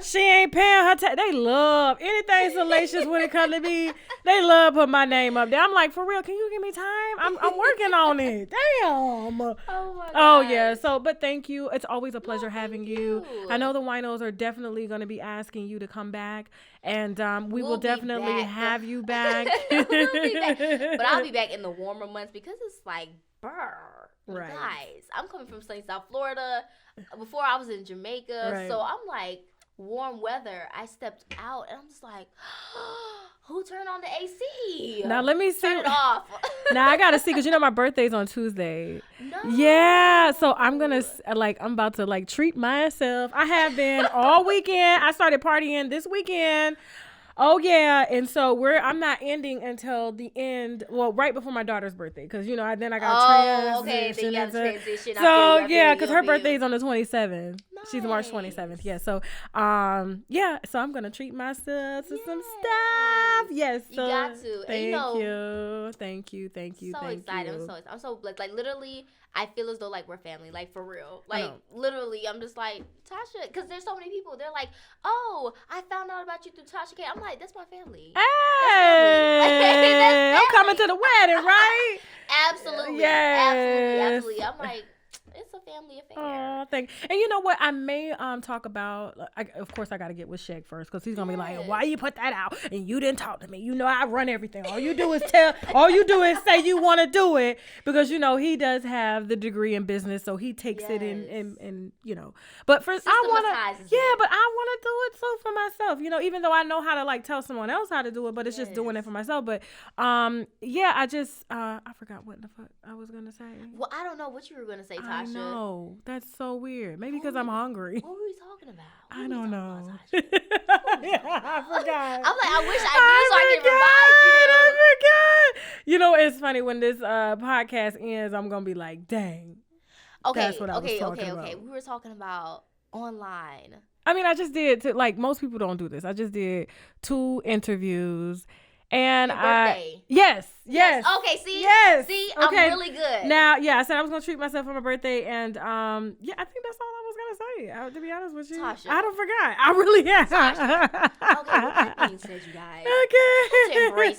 She ain't paying her taxes." They love anything salacious when it comes to me. They love put my name up there. I'm like, for real? Can you give me time? I'm working on it. Damn. Oh my God. Oh yeah. But thank you. It's always a pleasure having you. I know the winos are definitely going to be asking you to come back, and we will definitely have you back. We'll be back. But I'll be back in the warmer months because it's burr. Right. Guys, I'm coming from sunny South Florida. Before I was in Jamaica, so I'm warm weather. I stepped out and I'm just like, who turned on the AC? Now let me see. Turn it off. Now I gotta see, because my birthday's on Tuesday. No. Yeah, so I'm gonna I'm about to treat myself. I have been all weekend. I started partying this weekend. Oh yeah, and so I'm not ending until the end. Well, right before my daughter's birthday, because then I got okay. Then you got to transition. So yeah, because her birthday is on the 27th. Nice. She's March 27th. Yeah. So yeah. So I'm gonna treat myself to some stuff. Yes. So you got to. Thank you. So excited. I'm so blessed. Like literally, I feel as though like we're family. Like for real. Like literally, I'm just like Tasha, because there's so many people. They're like, oh, I found out about you through Tasha K. I'm like, that's my family. Hey, I'm coming to the wedding, right? Absolutely. Yes. Absolutely. I'm like, it's a family affair. Oh, thank you. And you know what? I may talk about. Of course, I got to get with Shaq first because he's gonna be like, "Why you put that out and you didn't talk to me? You know, I run everything. All you do is say you want to do it because he does have the degree in business, so he takes it in. But but I want to do it so for myself. Even though I know how to like tell someone else how to do it, but it's just doing it for myself. But I just I forgot what the fuck I was gonna say. Well, I don't know what you were gonna say, Tasha. No, that's so weird. Maybe because I'm hungry. What were we talking about? I don't know. I forgot. I'm like, I wish I knew so I could remind you. It's funny when this podcast ends, I'm gonna be like, dang. Okay, that's what I was talking about. We were talking about online. I mean, I just did most people don't do this. I just did 2 interviews. And yes. Okay, see, okay. I'm really good. Now, I said I was gonna treat myself for my birthday, and I think that's all I was gonna say. To be honest with you, Tasha, I don't forgot. I really am. Tasha. Okay, with that being said, you guys, to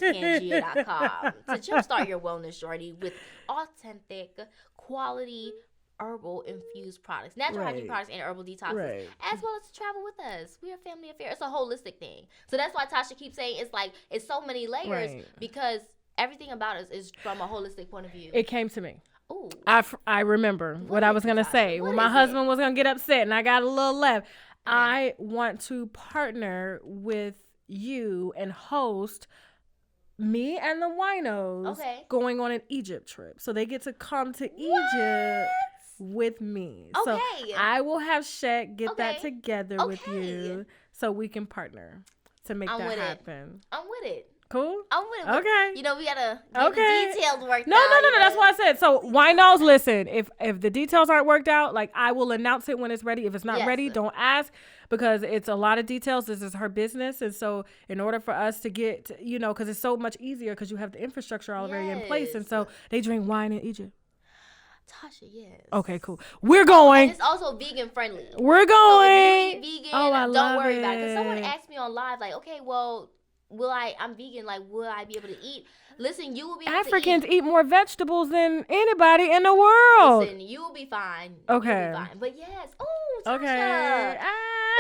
embracepangea.com to jumpstart your wellness journey with authentic, quality, herbal infused products, natural hygiene products, and herbal detoxes, as well as to travel with us. We're a family affair. It's a holistic thing. So that's why Tasha keeps saying it's so many layers because everything about us is from a holistic point of view. It came to me. Ooh. I remember what I was going to say. When my husband was going to get upset and I got a little left. I want to partner with you and host me and the winos going on an Egypt trip. So they get to come to Egypt with me. So I will have Shaq get that together with you so we can partner to make that happen. I'm with it. Cool? I'm with it. Okay. We gotta get the details worked out. No. That's what I said. So winos, listen, if the details aren't worked out, like I will announce it when it's ready. If it's not ready, don't ask because it's a lot of details. This is her business. And so in order for us to get, because it's so much easier because you have the infrastructure already in place. And so they drink wine in Egypt. Tasha, yes. Okay, cool. We're going. And it's also vegan friendly. We're going. So if you eat vegan, I don't worry about it. it. Because someone asked me on live, like, okay, well, I'm vegan, like, will I be able to eat? Listen, you will be able Africans to eat more vegetables than anybody in the world. Listen, you will be fine. Okay. You'll be fine. But yes. Oh, Tasha. Okay.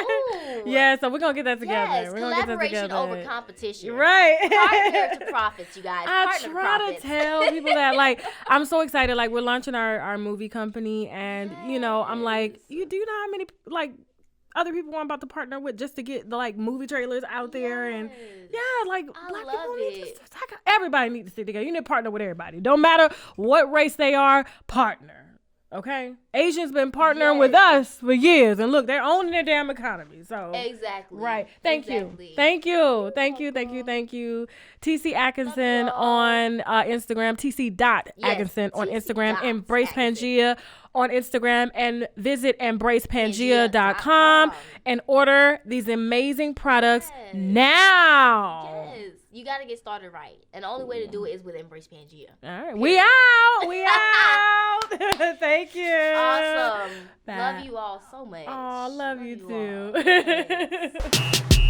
Ooh. Yeah, so we're going to get that together. Yes, we're gonna collaboration over competition. Right. Partner to profits, you guys. I try to tell people that, like, I'm so excited. Like, we're launching our movie company, and, I'm like, do you know how many, like, other people I'm about to partner with just to get the like movie trailers out there and like black people need to everybody needs to stick together. You need to partner with everybody. Don't matter what race they are, partner. Okay? Asians been partnering with us for years and look, they're owning their damn economy. So exactly. Right. Thank you. TC Atkinson on Instagram, TC.Atkinson on Instagram, Embrace Pangea on Instagram, and visit embracepangea.com and order these amazing products now. Yes. You got to get started right. And the only way to do it is with Embrace Pangea. All right. We out. Thank you. Awesome. Love you all so much. Oh, love you too. Yes.